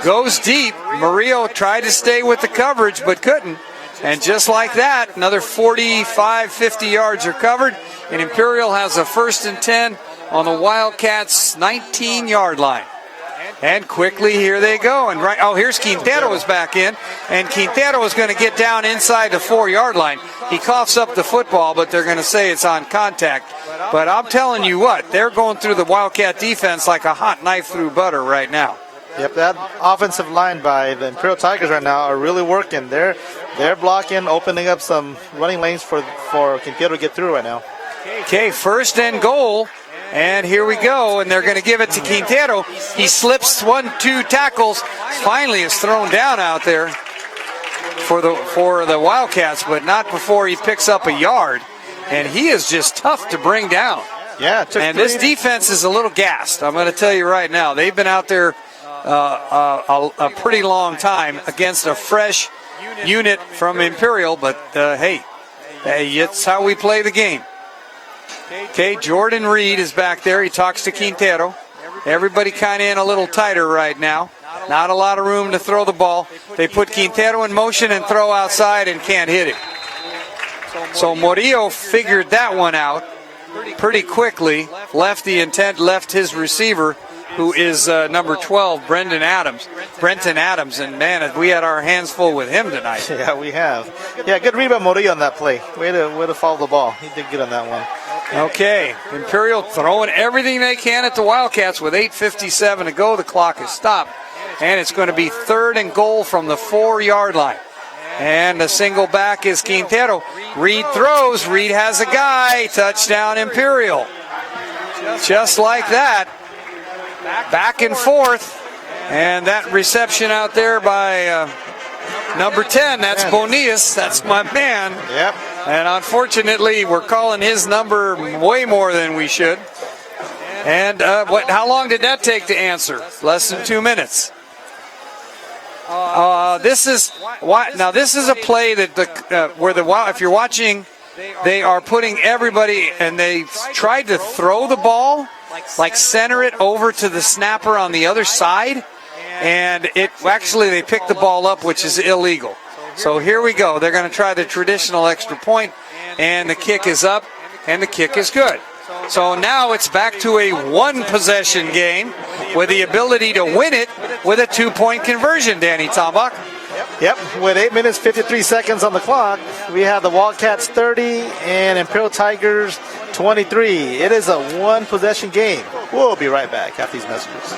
A: goes deep. Murillo tried to stay with the coverage but couldn't. And just like that, another 45, 50 yards are covered. And Imperial has a 1st and 10 on the Wildcats' 19-yard line. And quickly, here they go. And here's Quintero is back in. And Quintero is going to get down inside the 4-yard line. He coughs up the football, but they're going to say it's on contact. But I'm telling you what, they're going through the Wildcat defense like a hot knife through butter right now.
B: Yep, that offensive line by the Imperial Tigers right now are really working. They're blocking, opening up some running lanes for Quintero to get through right now.
A: Okay, 1st and goal. And here we go, and they're going to give it to Quintero. He slips 1-2 tackles. Finally is thrown down out there for the Wildcats, but not before he picks up a yard. And he is just tough to bring down.
B: Yeah,
A: and this defense is a little gassed. I'm going to tell you right now. They've been out there a pretty long time against a fresh unit from Imperial, but hey, it's how we play the game. Okay, Jordan Reed is back there. He talks to Quintero. Everybody kind of in a little tighter right now. Not a lot of room to throw the ball. They put Quintero in motion and throw outside and can't hit him. So Murillo figured that one out pretty quickly. Left the intent, left his receiver, who is number 12, Brenton Adams. And man, we had our hands full with him tonight.
B: Yeah, we have. Yeah, good read by Murillo on that play. Way to follow the ball. He did good on that one.
A: Okay, Imperial throwing everything they can at the Wildcats with 8:57 to go. The clock is stopped. And it's going to be 3rd and goal from the 4-yard line. And the single back is Quintero. Reed throws. Reed has a guy. Touchdown Imperial. Just like that. Back and forth. And that reception out there by number 10, that's Bonias. That's my man.
B: Yep.
A: And unfortunately, we're calling his number way more than we should. And how long did that take to answer? Less than 2 minutes. This is a play that if you're watching, they are putting everybody, and they tried to throw the ball, like center it over to the snapper on the other side, and they picked the ball up, which is illegal. So here we go. They're going to try the traditional extra point, and the kick is up, and the kick is good. So now it's back to a 1-possession game with the ability to win it with a 2-point conversion, Danny Tombach.
B: Yep, with 8 minutes, 53 seconds on the clock, we have the Wildcats 30 and Imperial Tigers 23. It is a 1-possession game. We'll be right back after these messages.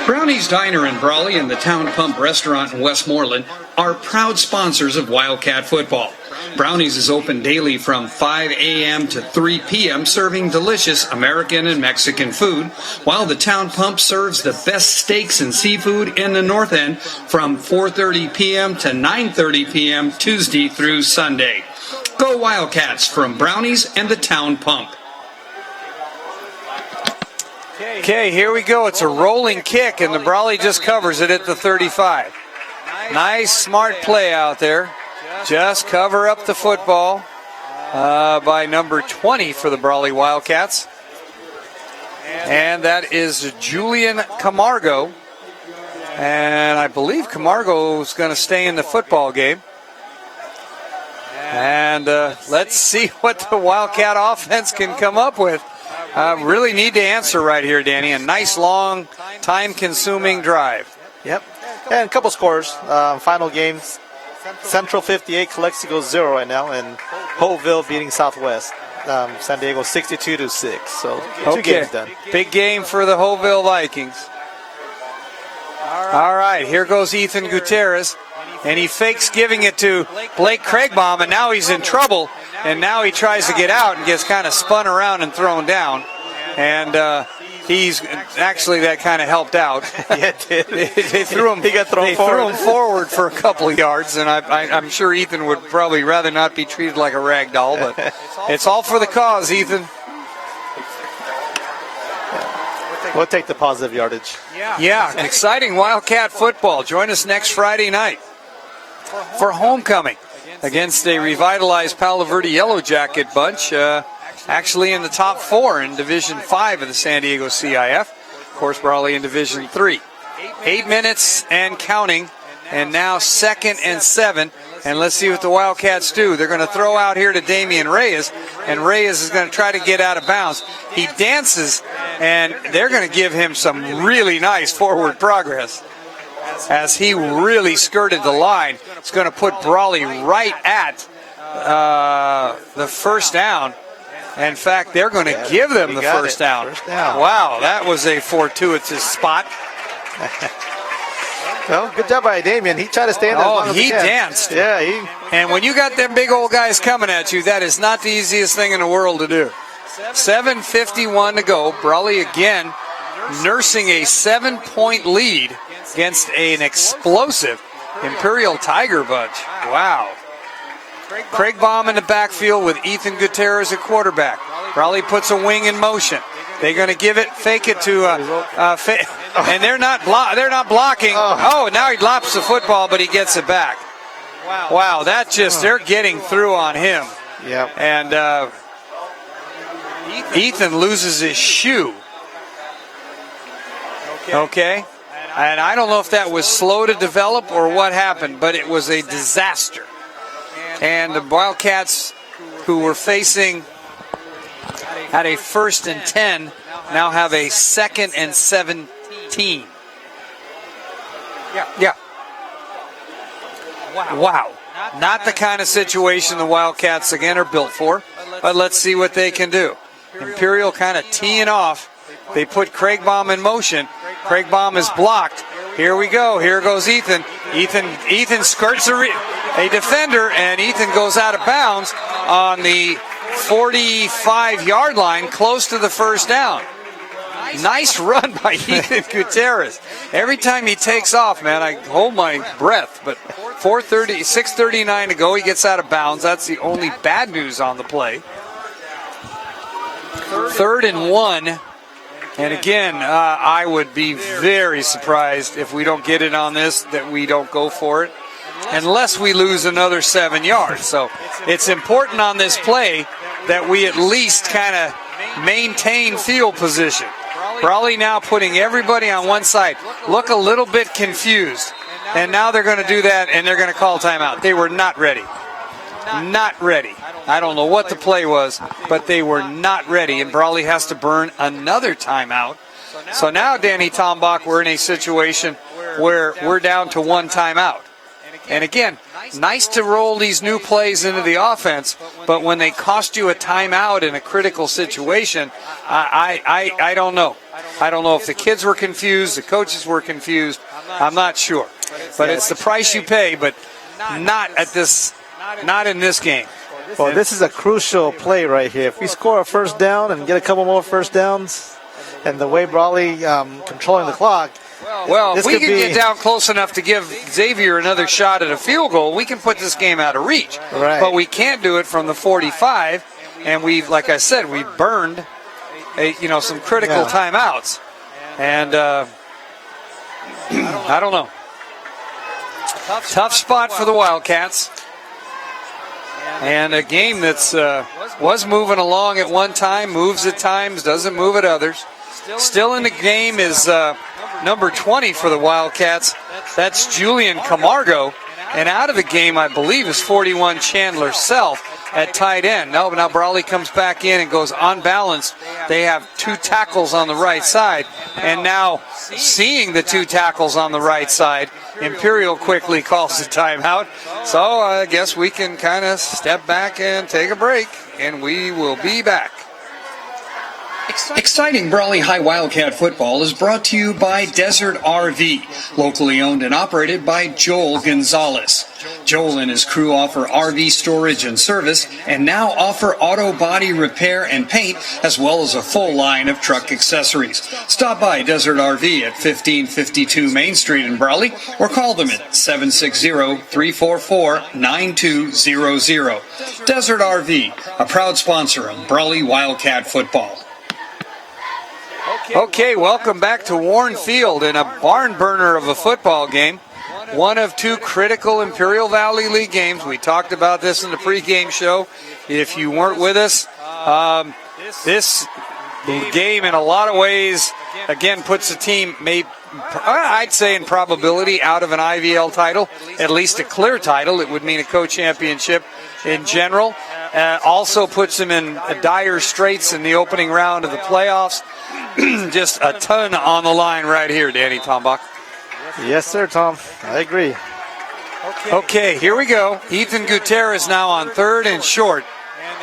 C: Brownie's Diner in Brawley and the Town Pump Restaurant in Westmoreland are proud sponsors of Wildcat football. Brownie's is open daily from 5 a.m. to 3 p.m., serving delicious American and Mexican food, while the Town Pump serves the best steaks and seafood in the North End from 4:30 p.m. to 9:30 p.m. Tuesday through Sunday. Go Wildcats from Brownie's and the Town Pump.
A: Okay, here we go. It's a rolling kick, and the Brawley just covers it at the 35. Nice, smart play out there. Just cover up the football by number 20 for the Brawley Wildcats. And that is Julian Camargo. And I believe Camargo is going to stay in the football game. And let's see what the Wildcat offense can come up with. Really need to answer right here, Danny. A nice, long, time-consuming drive.
B: Yep. And a couple scores. Final games. Central 58, Calexico 0 right now, and Hopeville beating Southwest. San Diego 62-6. So 2 games done.
A: Big game for the Hopeville Vikings. All right, here goes Ethan Gutierrez, and he fakes giving it to Blake Craigbaum, and now he's in trouble. And now he tries to get out and gets kind of spun around and thrown down. And he's actually that kind of helped out.
B: Yeah, it did.
A: They threw him.
B: He got thrown
A: threw
B: forward.
A: him forward for a couple of yards, and I'm sure Ethan would probably rather not be treated like a rag doll, but it's all for the cause, Ethan.
B: We'll take the positive yardage.
A: Yeah, exciting Wildcat football. Join us next Friday night for homecoming against a revitalized Palo Verde Yellow Jacket bunch, actually in the top 4 in Division 5 of the San Diego CIF. Of course, Brawley in Division 3. 8 minutes and counting, and now 2nd and 7. And let's see what the Wildcats do. They're going to throw out here to Damian Reyes, and Reyes is going to try to get out of bounds. He dances, and they're going to give him some really nice forward progress as he really skirted the line. It's going to put Brawley right at the first down. In fact, they're going to give them the first down. Wow, that was a fortuitous spot.
B: Well, good job by Damian. He tried to stand there as long as he can.
A: Danced.
B: Yeah,
A: And when you got them big old guys coming at you, that is not the easiest thing in the world to do. 7:51 to go. Brawley again nursing a 7-point lead against an explosive Imperial Tiger bunch. Wow. Craig Baum in the backfield with Ethan Gutierrez at quarterback. Brawley puts a wing in motion. They're going to give it, fake it to, and they're not blocking. Oh, now he lops the football, but he gets it back. Wow, that just, they're getting through on him.
B: Yep.
A: And Ethan loses his shoe. Okay. And I don't know if that was slow to develop or what happened, but it was a disaster. And the Wildcats, who were facing at a 1st and 10, now have a 2nd and 17. Yeah. Wow. Not the kind of situation the Wildcats, again, are built for. But let's see what they can do. Imperial kind of teeing off. They put Craig Baum in motion. Craig Baum is blocked. Here we go. Here goes Ethan. Ethan skirts a defender, and Ethan goes out of bounds on the 45-yard line, close to the first down. Nice run by Ethan Gutierrez. Every time he takes off, man, I hold my breath. But 6:39 to go, he gets out of bounds. That's the only bad news on the play. 3rd and 1. And again, I would be very surprised if we don't get it on this, that we don't go for it, unless we lose another 7 yards. So it's important on this play that we at least kind of maintain field position. Brawley now putting everybody on one side. Look a little bit confused. And now they're going to do that, and they're going to call timeout. They were not ready. Not ready. I don't know what the play was, but they were not ready, and Brawley has to burn another timeout. So now, Danny Tombach, we're in a situation where we're down to 1 timeout. And again, nice to roll these new plays into the offense, but when they cost you a timeout in a critical situation, I don't know. I don't know if the kids were confused, the coaches were confused. I'm not sure. But it's the price you pay, but not in this game.
B: Well, this is a crucial play right here. If we score a first down and get a couple more first downs, and the way Brawley controlling the clock,
A: well, if we can get down close enough to give Xavier another shot at a field goal, we can put this game out of reach.
B: Right.
A: But we can't do it from the 45, and like I said, we burned some critical timeouts. And I don't know. Tough spot for the Wildcats. And a game that's was moving along at one time, moves at times, doesn't move at others. Still in the game is number 20 for the Wildcats. That's Julian Camargo. And out of the game, I believe, is 41 Chandler Self at tight end. Now Brawley comes back in and goes unbalanced. They have 2 tackles on the right side. And now, seeing the 2 tackles on the right side, Imperial quickly calls a timeout. So I guess we can kind of step back and take a break, and we will be back.
C: Exciting Brawley High Wildcat football is brought to you by Desert RV, locally owned and operated by Joel Gonzalez. Joel and his crew offer RV storage and service and now offer auto body repair and paint as well as a full line of truck accessories. Stop by Desert RV at 1552 Main Street in Brawley or call them at 760-344-9200. Desert RV, a proud sponsor of Brawley Wildcat football.
A: Okay, welcome back to Warren Field in a barn burner of a football game. One of two critical Imperial Valley League games. We talked about this in the pregame show. If you weren't with us, this game in a lot of ways, again, puts the team, I'd say in probability, out of an IVL title, at least a clear title. It would mean a co-championship in general. Also puts them in dire straits in the opening round of the playoffs. Just a ton on the line right here, Danny Tombach.
B: Yes, sir, Tom. I agree.
A: Okay, here we go. Ethan Gutierrez now on third and short.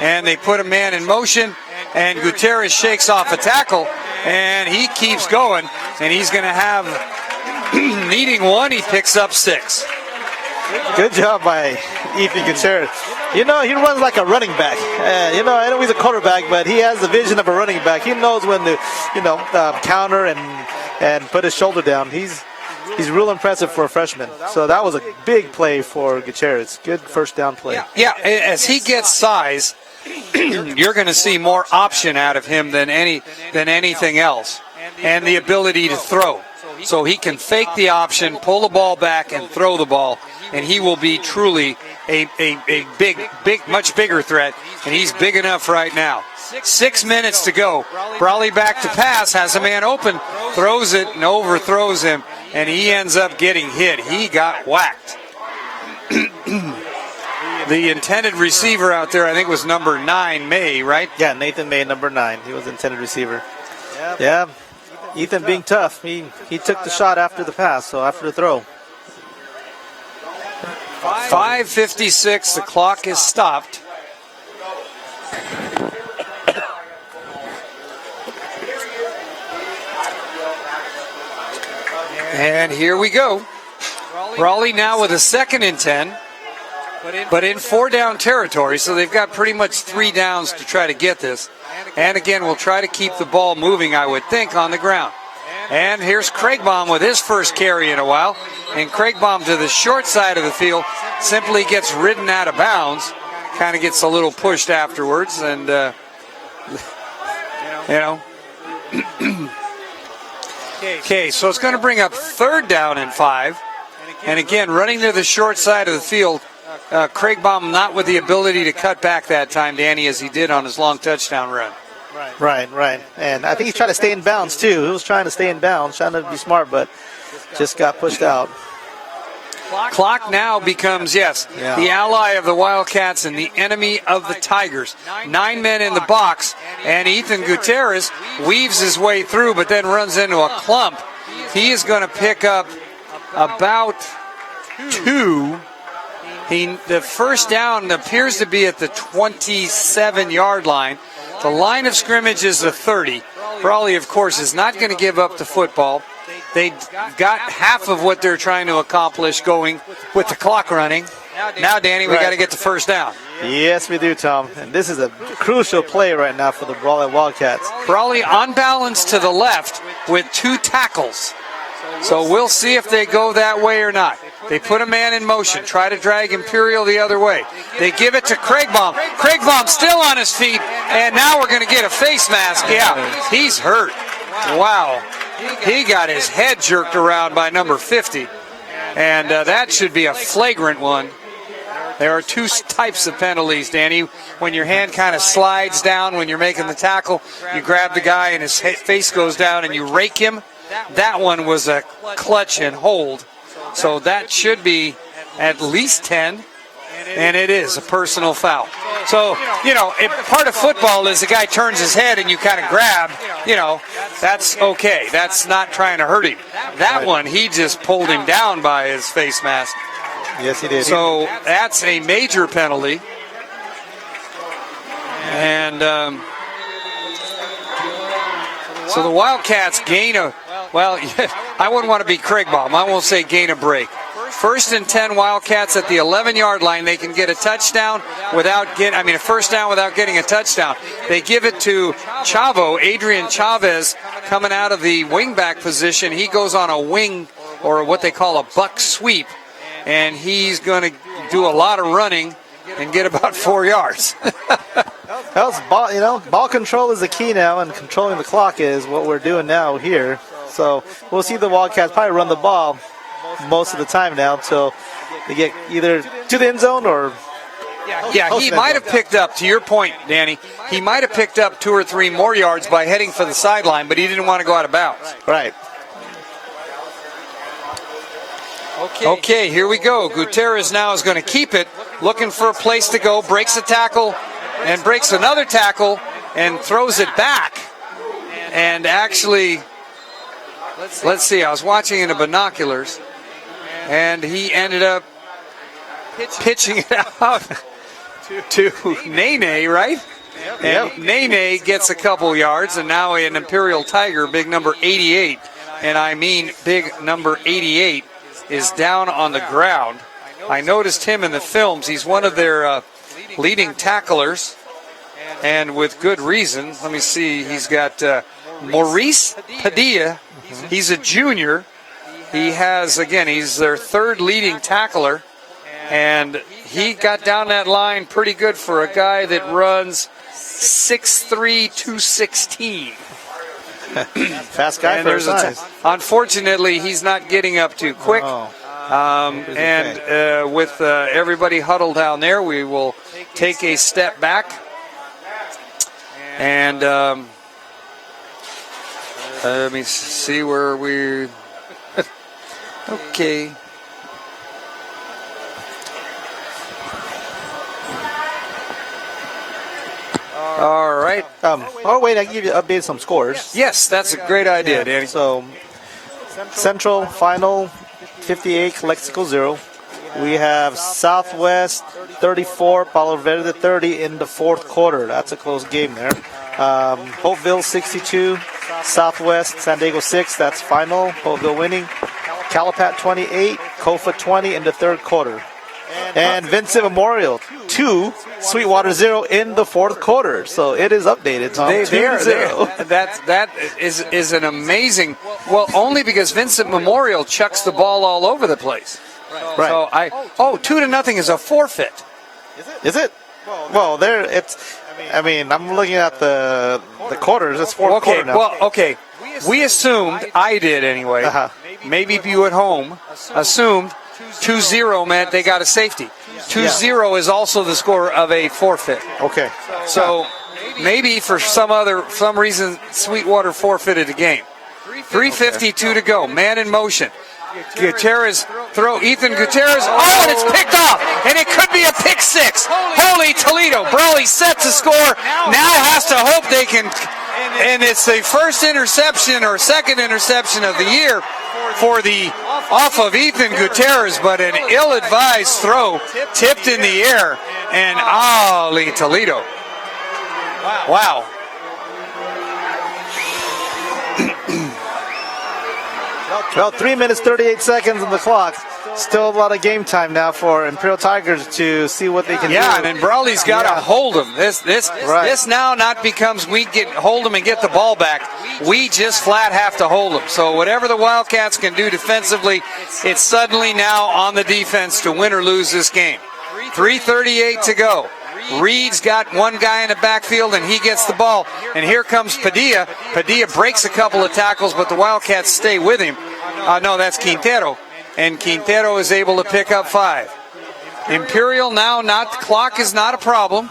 A: And they put a man in motion, and Gutierrez shakes off a tackle, and he keeps going. And he's going to have, needing one, he picks up 6.
B: Good job by Ethan Gutierrez. You know, he runs like a running back. I know he's a quarterback, but he has the vision of a running back. He knows when to, counter and put his shoulder down. He's real impressive for a freshman. So that was a big play for Gutierrez. Good first down play.
A: Yeah, as he gets size, you're going to see more option out of him than anything else, and the ability to throw. So he can fake the option, pull the ball back, and throw the ball, and he will be truly a big, much bigger threat, and he's big enough right now. 6 minutes to go. Brawley back to pass, has a man open, throws it and overthrows him, and he ends up getting hit. He got whacked. The intended receiver out there, I think, was number 9, May, right?
B: Yeah, Nathan May, number 9. He was the intended receiver. Yeah. Ethan being tough. He took the shot after the pass, so after the throw.
A: 5:56, the clock is stopped. And here we go. Brawley now with a 2nd and 10, but in 4-down territory, so they've got pretty much 3 downs to try to get this. And again, we'll try to keep the ball moving, I would think, on the ground. And here's Craigbaum with his first carry in a while. And Craigbaum to the short side of the field simply gets ridden out of bounds. Kind of gets a little pushed afterwards. And, Okay, so it's going to bring up 3rd down and 5. And again, running to the short side of the field, Craigbaum not with the ability to cut back that time, Danny, as he did on his long touchdown run.
B: Right. And I think he's trying to stay in bounds, too. He was trying to stay in bounds, trying to be smart, but just got pushed out.
A: Clock now becomes, the ally of the Wildcats and the enemy of the Tigers. 9 men in the box, and Ethan Gutierrez weaves his way through, but then runs into a clump. He is going to pick up about 2. The first down appears to be at the 27-yard line. The line of scrimmage is the 30. Brawley, of course, is not going to give up the football. They got half of what they're trying to accomplish going with the clock running. Now, Danny, we got to get the first down.
B: Yes, we do, Tom. And this is a crucial play right now for the Brawley Wildcats.
A: Brawley on balance to the left with 2 tackles. So we'll see if they go that way or not. They put a man in motion, try to drag Imperial the other way. They give it to Craigbaum. Craigbaum still on his feet, and now we're going to get a face mask. Yeah, he's hurt. Wow. He got his head jerked around by number 50, and that should be a flagrant one. There are 2 types of penalties, Danny. When your hand kind of slides down when you're making the tackle, you grab the guy and his face goes down and you rake him. That one was a clutch and hold. So that should be at least 10, and it is a personal foul. So, part of football is the guy turns his head and you kind of grab, that's okay. That's not trying to hurt him. That one, he just pulled him down by his face mask.
B: Yes, he did.
A: So that's a major penalty. And So the Wildcats gain a, well, I wouldn't want to be Craig Baum. I won't say gain a break. 1st and 10 Wildcats at the 11-yard line. They can get a touchdown without a first down without getting a touchdown. They give it to Adrian Chavez, coming out of the wingback position. He goes on a wing, or what they call a buck sweep, and he's going to do a lot of running and get about 4 yards.
B: Ball control is the key now, and controlling the clock is what we're doing now here. So we'll see the Wildcats probably run the ball most of the time now until they get either to the end zone or...
A: Yeah, he might have picked up, to your point, Danny, he might have picked up 2 or 3 more yards by heading for the sideline, but he didn't want to go out of bounds.
B: Right.
A: Okay, here we go. Gutierrez now is going to keep it, looking for a place to go, breaks a tackle, and breaks another tackle, and throws it back. And actually, let's see, I was watching in the binoculars, and he ended up pitching it out to Nene, right? And Nene gets a couple yards, and now an Imperial Tiger, big number 88, and I mean big number 88, is down on the ground. I noticed him in the films. He's one of their leading tacklers, and with good reason. Let me see. He's got Maurice Padilla. He's a junior. He has, again, he's their 3rd leading tackler, and he got down that line pretty good for a guy that runs 6'3", 216.
B: Fast guy for his size.
A: Unfortunately, he's not getting up too quick. With everybody huddled down there, we will take a step back. And let me see where we... Okay. All right.
B: Wait, I can give you update some scores.
A: Yes, that's a great idea, Danny.
B: So, Central final 58, Calexico 0. We have Southwest 34, Palo Verde 30 in the 4th quarter. That's a close game there. Hopeville 62, Southwest San Diego 6. That's final. Hopeville winning. Calapat 28, Kofa 20 in the 3rd quarter. And Vincent Memorial 2, Sweetwater 0 in the 4th quarter. So it is updated, Tom. 2-0.
A: That is an amazing. Well, only because Vincent Memorial chucks the ball all over the place.
B: Right.
A: So 2-0 is a forfeit.
B: Is it? Well, there it's. I mean, I'm looking at the quarters. It's 4th quarter now.
A: Well, okay. We assumed, I did anyway. Maybe you at home assumed 2-0 meant they got a safety. 2-0 is also the score of a forfeit.
B: Okay.
A: So maybe for some reason Sweetwater forfeited the game. 3:52 to go. Man in motion. Gutierrez throw. Ethan Gutierrez. Oh, and it's picked off. And it could be a pick 6. Holy Toledo. Brawley set to score. Now has to hope they can. And it's the first interception or second interception of the year for the off of Ethan Gutierrez, but an ill-advised throw tipped in the air, and Holy Toledo. Wow.
B: Well, 3 minutes, 38 seconds on the clock. Still a lot of game time now for Imperial Tigers to see what they can do.
A: Yeah, and then Brawley's got to hold them. This now not becomes we hold them and get the ball back. We just flat have to hold them. So whatever the Wildcats can do defensively, it's suddenly now on the defense to win or lose this game. 3:38 to go. Reed's got one guy in the backfield, and he gets the ball. And here comes Padilla. Padilla breaks a couple of tackles, but the Wildcats stay with him. No, that's Quintero. And Quintero is able to pick up 5. Imperial now, the clock is not a problem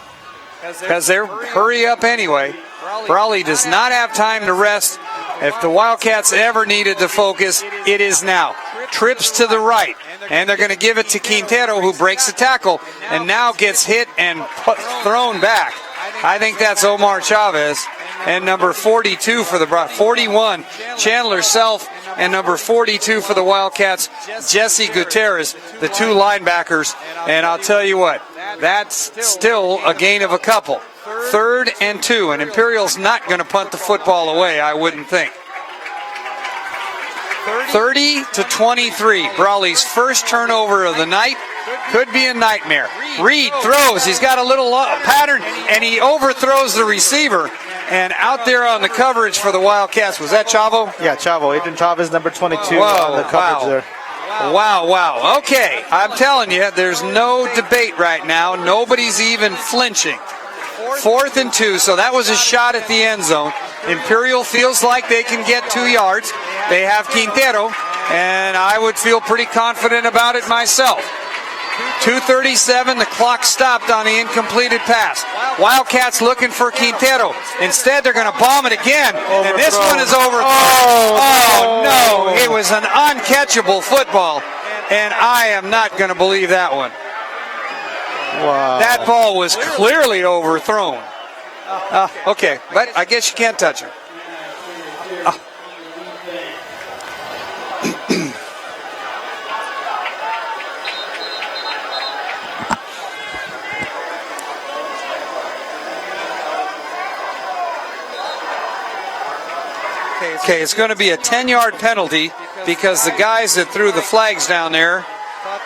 A: because they're hurry up anyway. Brawley does not have time to rest. If the Wildcats ever needed to focus, it is now. Trips to the right. And they're going to give it to Quintero, who breaks the tackle and now gets hit and thrown back. I think that's Omar Chavez. And number 42 for the 41, Chandler Self, and number 42 for the Wildcats, Jesse Gutierrez, the 2 linebackers. And I'll tell you what, that's still a gain of a couple. 3rd and 2, and Imperial's not going to punt the football away, I wouldn't think. 30-23, Brawley's first turnover of the night. Could be a nightmare. Reed throws. He's got a little pattern, and he overthrows the receiver. And out there on the coverage for the Wildcats, was that Chavo?
B: Yeah, Chavo. Adrian Chavez, number 22
A: Whoa,
B: on the coverage there.
A: Wow. Okay, I'm telling you, there's no debate right now. Nobody's even flinching. 4th and 2, so that was a shot at the end zone. Imperial feels like they can get 2 yards. They have Quintero, and I would feel pretty confident about it myself. 2:37, the clock stopped on the incompleted pass. Wildcats looking for Quintero. Instead, they're going to bomb it again, and this one is overthrown. Oh, no, it was an uncatchable football, and I am not going to believe that one.
B: Wow.
A: That ball was clearly overthrown. Okay, but I guess you can't touch him. Okay, it's going to be a 10-yard penalty because the guys that threw the flags down there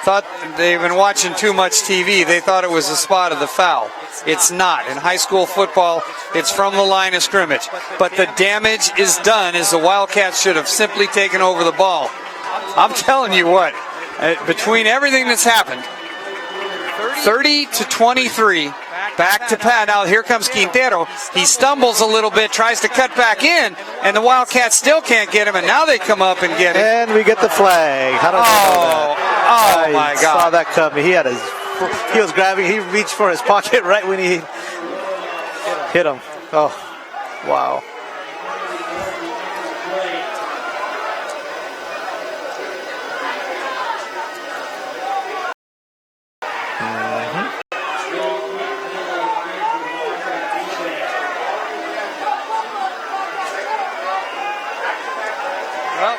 A: thought they've been watching too much TV. They thought it was a spot of the foul. It's not. In high school football, it's from the line of scrimmage. But the damage is done, as the Wildcats should have simply taken over the ball. I'm telling you what, between everything that's happened, 30-23, back to Pat. Now here comes Quintero. He stumbles a little bit, tries to cut back in, and the Wildcats still can't get him, and now they come up and get him.
B: And we get the flag. How do I know that?
A: My God.
B: I saw that coming. He was grabbing, he reached for his pocket right when he hit him. Oh, wow.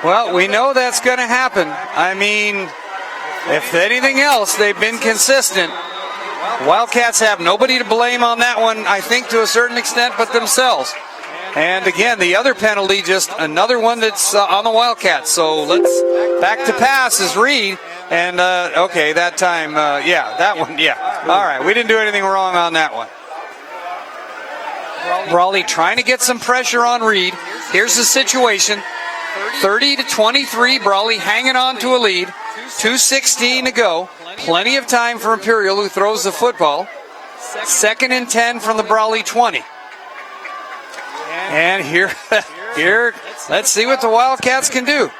A: Well, we know that's going to happen. I mean, if anything else, they've been consistent. Wildcats have nobody to blame on that one, I think, to a certain extent, but themselves. And again, the other penalty, just another one that's on the Wildcats. So let's back to pass is Reed. And, okay, that time, that one, All right, we didn't do anything wrong on that one. Brawley trying to get some pressure on Reed. Here's the situation. 30-23, Brawley hanging on to a lead. 2:16 to go. Plenty of time for Imperial, who throws the football. 2nd and 10 from the Brawley 20. And here, let's see what the Wildcats can do.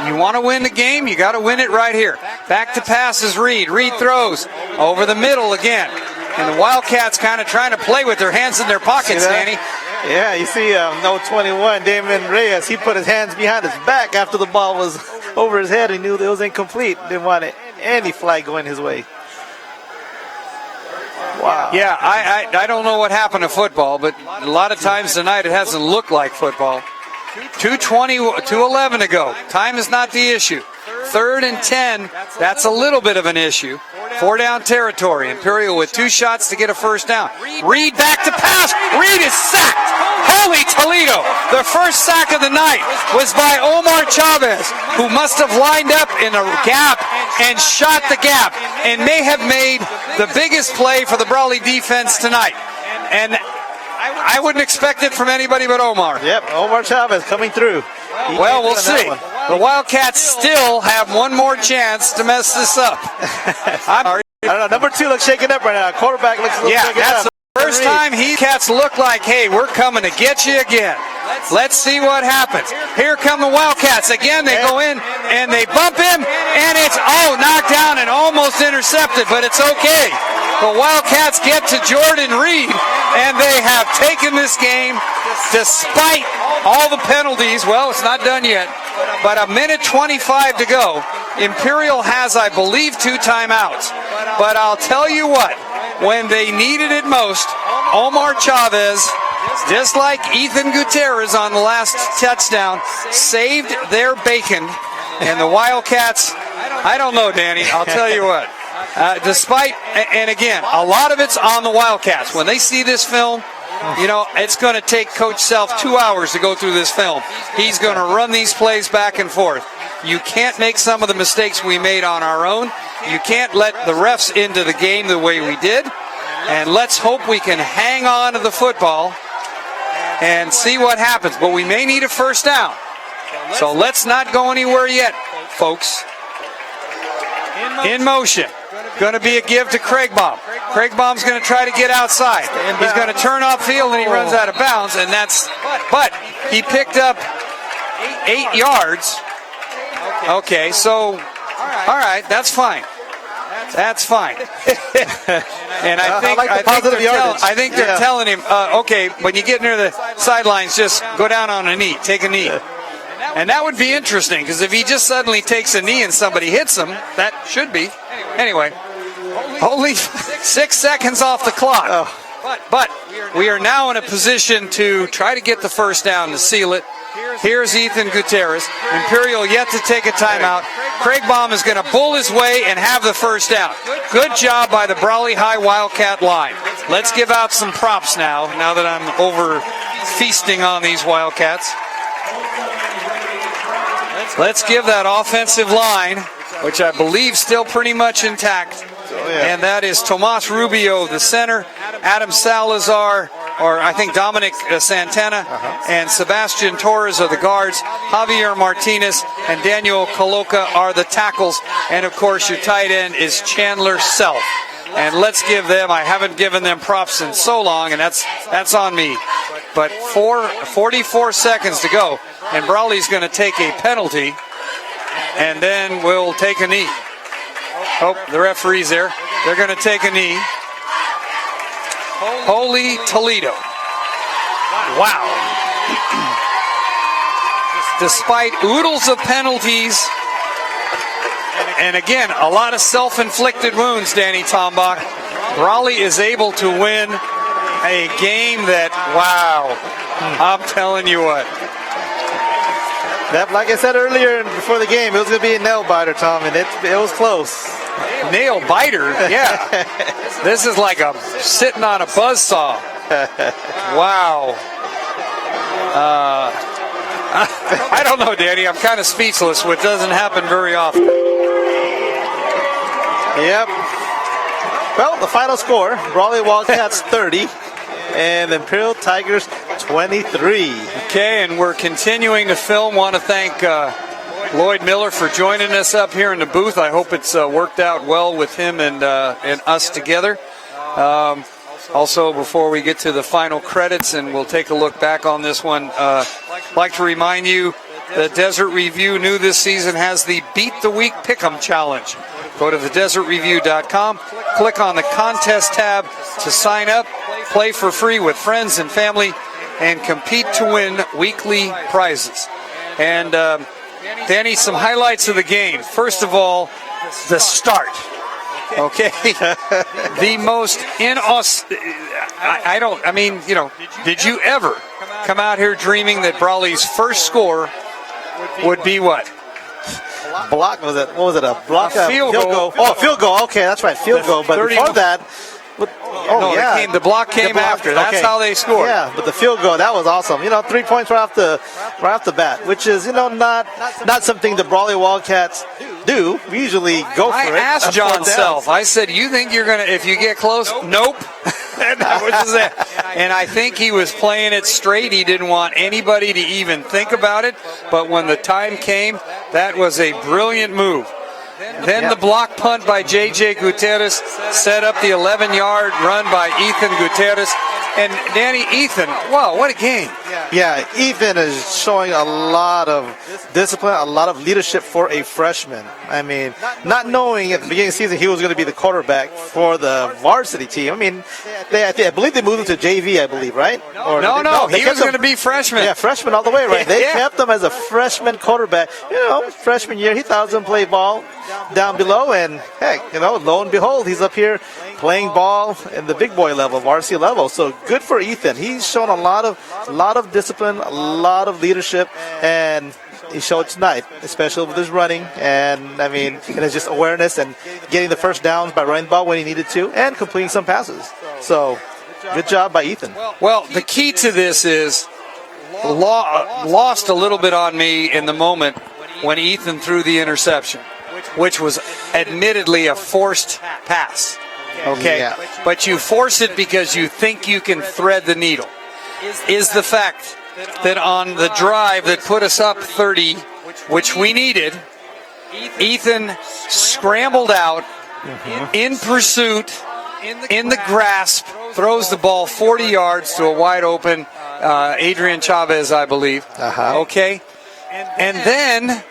A: You want to win the game, you got to win it right here. Back to pass is Reed. Reed throws over the middle again. And the Wildcats kind of trying to play with their hands in their pockets, Danny.
B: Yeah, you see, no 21, Damon Reyes, he put his hands behind his back after the ball was over his head. He knew it was incomplete. Didn't want any flag going his way. Wow.
A: Yeah, I don't know what happened to football, but a lot of times tonight it hasn't looked like football. 2:11 to go. Time is not the issue. 3rd and 10, that's a little bit of an issue. 4-down territory. Imperial with 2 shots to get a first down. Reed back to pass. Reed is sacked. Holy Toledo. The first sack of the night was by Omar Chavez, who must have lined up in a gap and shot the gap and may have made the biggest play for the Brawley defense tonight. And I wouldn't expect it from anybody but Omar.
B: Yep, Omar Chavez coming through.
A: Well, we'll see. The Wildcats still have one more chance to mess this up.
B: I don't know. Number 2 looks shaken up right now. Quarterback looks a little shaken up.
A: That's the first time Cats look like, hey, we're coming to get you again. Let's see what happens. Here come the Wildcats. Again, they go in and they bump him, and it's knocked down and almost intercepted, but it's okay. The Wildcats get to Jordan Reed, and they have taken this game despite all the penalties. Well, it's not done yet, but 1:25 to go. Imperial has, I believe, 2 timeouts. But I'll tell you what, when they needed it most, Omar Chavez, just like Ethan Gutierrez on the last touchdown, saved their bacon. And the Wildcats, I don't know, Danny, I'll tell you what. Despite, and again, a lot of it's on the Wildcats. When they see this film, you know, it's going to take Coach Self 2 hours to go through this film. He's going to run these plays back and forth. You can't make some of the mistakes we made on our own. You can't let the refs into the game the way we did. And let's hope we can hang on to the football and see what happens. But we may need a first down. So let's not go anywhere yet, folks. In motion. Going to be a give to Craig Baum. Craig Baum's going to try to get outside. He's going to turn off field and he runs out of bounds. And but he picked up 8 yards. Okay, so, all right, that's fine. That's fine. And I think they're telling him, okay, when you get near the sidelines, just go down on a knee, take a knee. And that would be interesting, because if he just suddenly takes a knee and somebody hits him, that should be. Anyway, only 6 seconds off the clock. But we are now in a position to try to get the first down to seal it. Here's Ethan Gutierrez. Imperial yet to take a timeout. Craig Baum is going to bull his way and have the first down. Good job by the Brawley High Wildcat line. Let's give out some props now that I'm over feasting on these Wildcats. Let's give that offensive line, which I believe still pretty much intact. And that is Tomas Rubio, the center, Adam Salazar, or I think Dominic Santana, and Sebastian Torres are the guards. Javier Martinez and Daniel Coloca are the tackles. And, of course, your tight end is Chandler Self. And let's give them, I haven't given them props in so long, and that's on me. But 44 seconds to go, and Brawley's going to take a penalty, and then we'll take a knee. Oh, the referee's there. They're going to take a knee. Holy Toledo. Wow. Despite oodles of penalties, and again, a lot of self-inflicted wounds, Danny Tombach, Brawley is able to win a game that, wow, I'm telling you what.
B: Like I said earlier before the game, it was going to be a nail biter, Tom, and it was close.
A: Nail biter? Yeah. This is like sitting on a buzzsaw. Wow. I don't know, Danny. I'm kind of speechless, which doesn't happen very often.
B: Yep. Well, the final score, Brawley Wildcats 30 and Imperial Tigers 23.
A: Okay, and we're continuing to film. Want to thank Lloyd Miller for joining us up here in the booth. I hope it's worked out well with him and us together. Also, before we get to the final credits, and we'll take a look back on this one, I'd like to remind you the Desert Review new this season has the Beat the Week Pick'em Challenge. Go to thedesertreview.com, click on the contest tab to sign up, play for free with friends and family, and compete to win weekly prizes. And Danny, some highlights of the game. First of all, the start. Okay, the most did you ever come out here dreaming that Brawley's first score would be what?
B: Block, what was it? A block?
A: A field goal.
B: Oh, field goal. Okay, that's right, field goal. But before that,
A: the block came after. That's how they scored.
B: Yeah, but the field goal, that was awesome. 3 points right off the bat, which is not something the Brawley Wildcats do. We usually go for it.
A: I asked John Self. I said, "You think you're gonna if you get close?" Nope. And I think he was playing it straight. He didn't want anybody to even think about it. But when the time came, that was a brilliant move. Then the block punt by J.J. Gutierrez set up the 11-yard run by Ethan Gutierrez. And Danny, Ethan, wow, what a game.
B: Yeah, Ethan is showing a lot of discipline, a lot of leadership for a freshman. I mean, not knowing at the beginning of the season he was going to be the quarterback for the varsity team. I mean, I believe they moved him to JV, I believe, right?
A: No, he was going to be freshman.
B: Yeah, freshman all the way, right? They kept him as a freshman quarterback. Freshman year, he thought he was going to play ball down below, and heck, lo and behold, he's up here playing ball in the big boy level, varsity level. So good for Ethan. He's shown a lot of discipline, a lot of leadership, and he showed tonight, especially with his running, and I mean, and his just awareness and getting the first downs by running the ball when he needed to, and completing some passes. So, good job by Ethan.
A: Well, the key to this is lost a little bit on me in the moment when Ethan threw the interception, which was admittedly a forced pass. Okay,
B: Yeah.
A: but you force it because you think you can thread the needle. Is the fact that on the drive that put us up 30, which we needed, Ethan scrambled out in pursuit, in the grasp, throws the ball 40 yards to a wide open Adrian Chavez, I believe. Okay, and then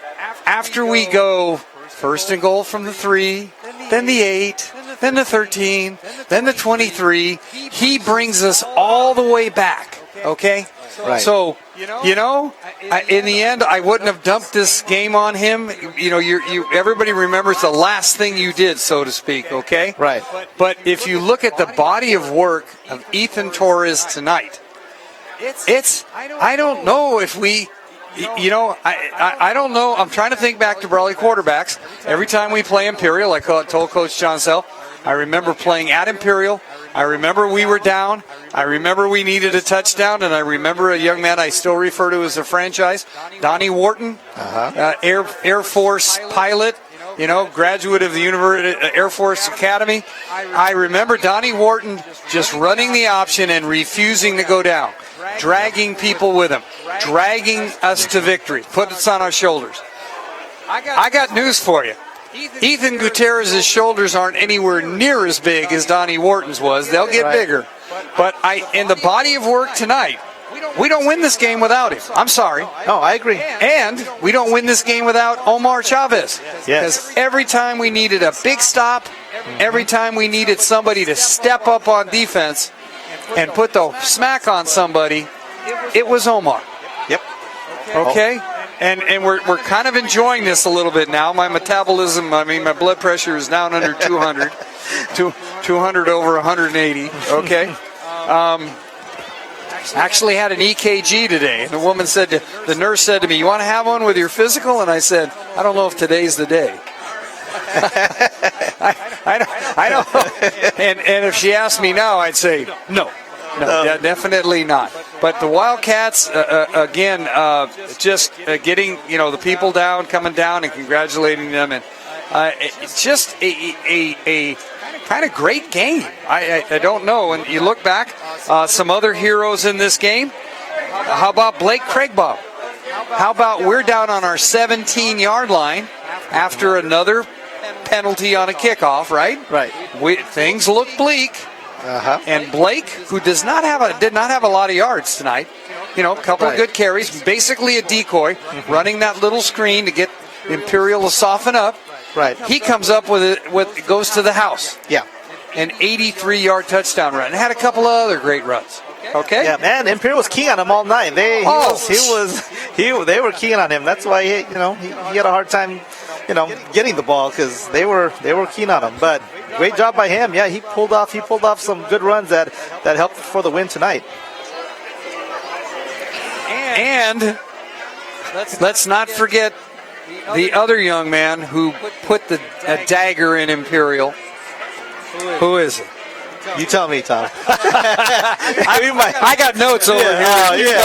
A: after we go first and goal from the 3, then the 8, then the 13, then the 23, he brings us all the way back. Okay?
B: Right.
A: So, in the end, I wouldn't have dumped this game on him. Everybody remembers the last thing you did, so to speak, okay?
B: Right.
A: But if you look at the body of work of Ethan Torres tonight, I don't know if we, I don't know. I'm trying to think back to Brawley quarterbacks. Every time we play Imperial, I told Coach John Self, I remember playing at Imperial. I remember we were down. I remember we needed a touchdown, and I remember a young man I still refer to as a franchise, Donnie Wharton, Air Force pilot, graduate of the Air Force Academy. I remember Donnie Wharton just running the option and refusing to go down, dragging people with him, dragging us to victory, put us on our shoulders. I got news for you. Ethan Gutierrez's shoulders aren't anywhere near as big as Donnie Wharton's was. They'll get bigger. But in the body of work tonight, we don't win this game without him. I'm sorry.
B: No, I agree.
A: And we don't win this game without Omar Chavez.
B: Yes.
A: Because every time we needed a big stop, every time we needed somebody to step up on defense and put the smack on somebody, it was Omar.
B: Yep.
A: Okay? And we're kind of enjoying this a little bit now. My metabolism, my blood pressure is down under 200, 200 over 180. Okay. Actually had an EKG today, and the nurse said to me, "You want to have one with your physical?" And I said, "I don't know if today's the day." I don't know. And if she asked me now, I'd say no. No, definitely not. But the Wildcats, again, just getting the people down, coming down, and congratulating them, and it's just a kind of great game. I don't know. And you look back, some other heroes in this game. How about Blake Craigbaum? How about we're down on our 17-yard line after another penalty on a kickoff, right?
B: Right.
A: Things look bleak. And Blake, who did not have a lot of yards tonight, a couple of good carries, basically a decoy, running that little screen to get Imperial to soften up.
B: Right.
A: He comes up goes to the house.
B: Yeah.
A: An 83-yard touchdown run. And had a couple of other great runs. Okay.
B: Yeah, man. Imperial was keying on him all night. They were keying on him. That's why he had a hard time, getting the ball because they were keen on him. But great job by him. Yeah, he pulled off some good runs that helped for the win tonight.
A: And let's not forget the other young man who put a dagger in Imperial. Who is it?
B: You tell me, Tom.
A: I got notes over here.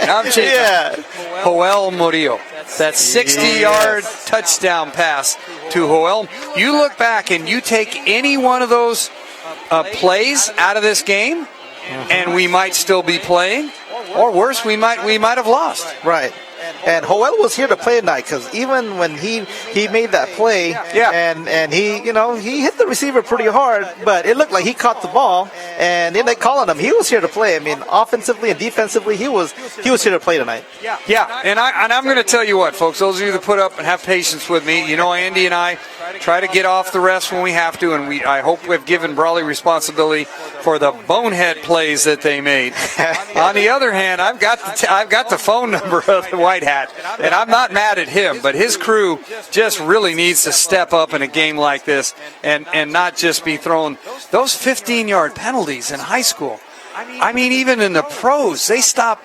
A: I'm cheating.
B: Yeah.
A: Joel Murillo. That 60-yard touchdown pass to Joel. You look back and you take any one of those plays out of this game, and we might still be playing, or worse, we might have lost.
B: Right. And Joel was here to play tonight because even when he made that play, and he hit the receiver pretty hard, but it looked like he caught the ball, and then they call on him. He was here to play. I mean, offensively and defensively, he was here to play tonight.
A: Yeah, and I'm going to tell you what, folks. Those of you that put up and have patience with me, Andy and I try to get off the refs when we have to, and I hope we've given Brawley responsibility for the bonehead plays that they made. On the other hand, I've got the phone number of the White Hat, and I'm not mad at him, but his crew just really needs to step up in a game like this and not just be throwing those 15-yard penalties in high school. I mean, even in the pros, they stop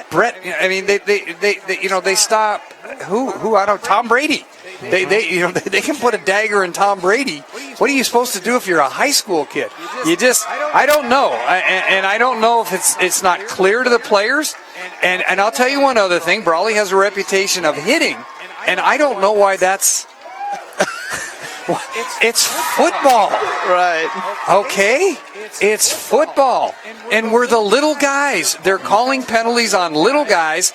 A: Brett, I mean, they stop who I don't, Tom Brady. They can put a dagger in Tom Brady. What are you supposed to do if you're a high school kid? I don't know, and I don't know if it's not clear to the players. And I'll tell you one other thing. Brawley has a reputation of hitting, and I don't know why that's. It's football.
B: Right.
A: Okay? It's football. And we're the little guys. They're calling penalties on little guys,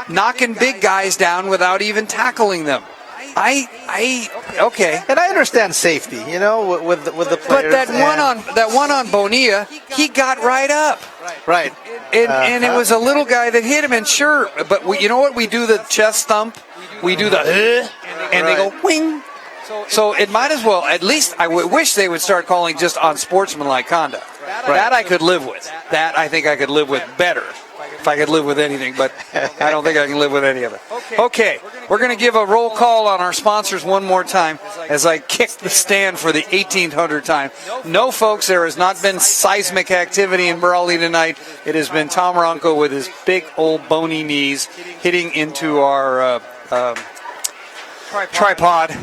A: knocking big guys down without even tackling them. Okay.
B: And I understand safety, with the players.
A: But that one on Bonilla, he got right up.
B: Right.
A: And it was a little guy that hit him, and sure, but you know what? We do the chest thump. We do the and they go wing. So it might as well, at least I wish they would start calling just on sportsmanlike conduct. That I could live with. That I think I could live with better. If I could live with anything, but I don't think I can live with any of it. Okay, we're going to give a roll call on our sponsors one more time as I kick the stand for the 1800th time. No, folks, there has not been seismic activity in Brawley tonight. It has been Tom Ronco with his big old bony knees hitting into our tripod.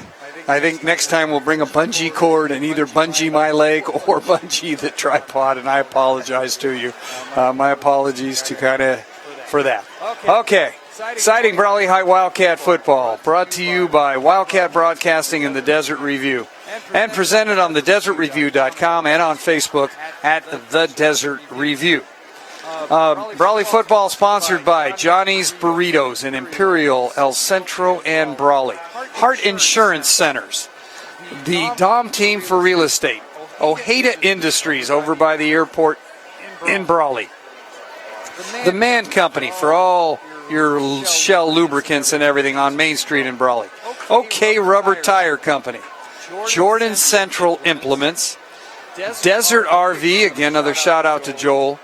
A: I think next time we'll bring a bungee cord and either bungee my leg or bungee the tripod, and I apologize to you. My apologies for that. Okay, exciting Brawley High Wildcat football, brought to you by Wildcat Broadcasting and the Desert Review, and presented on thedesertreview.com and on Facebook at The Desert Review. Brawley football sponsored by Johnny's Burritos in Imperial, El Centro, and Brawley. Hart Insurance Centers, the Dom Team for Real Estate, Ojeda Industries over by the airport in Brawley, the Man Company for all your Shell lubricants and everything on Main Street in Brawley, OK Rubber Tire Company, Jordan Central Implements, Desert RV, again another shout out to Joel,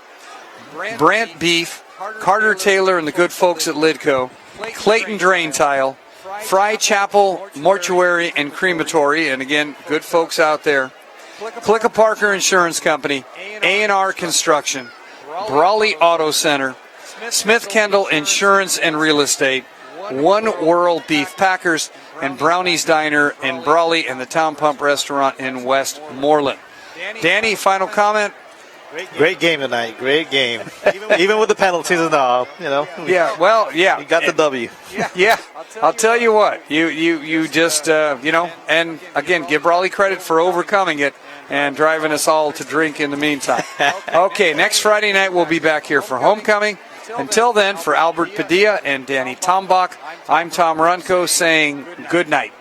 A: Brant Beef, Carter Taylor and the good folks at Lidco, Clayton Drain Tile, Fry Chapel Mortuary and Crematory, and again, good folks out there. Clicka Parker Insurance Company, A&R Construction, Brawley Auto Center, Smith Kendall Insurance and Real Estate, One World Beef Packers, and Brownie's Diner in Brawley, and the Town Pump Restaurant in Westmoreland. Danny, final comment?
B: Great game tonight. Great game. Even with the penalties and all,
A: Yeah, well, yeah.
B: You got the W.
A: Yeah. I'll tell you what. You just, and again, give Brawley credit for overcoming it and driving us all to drink in the meantime. Okay, next Friday night we'll be back here for homecoming. Until then, for Albert Padilla and Danny Tombach, I'm Tom Runco saying good night.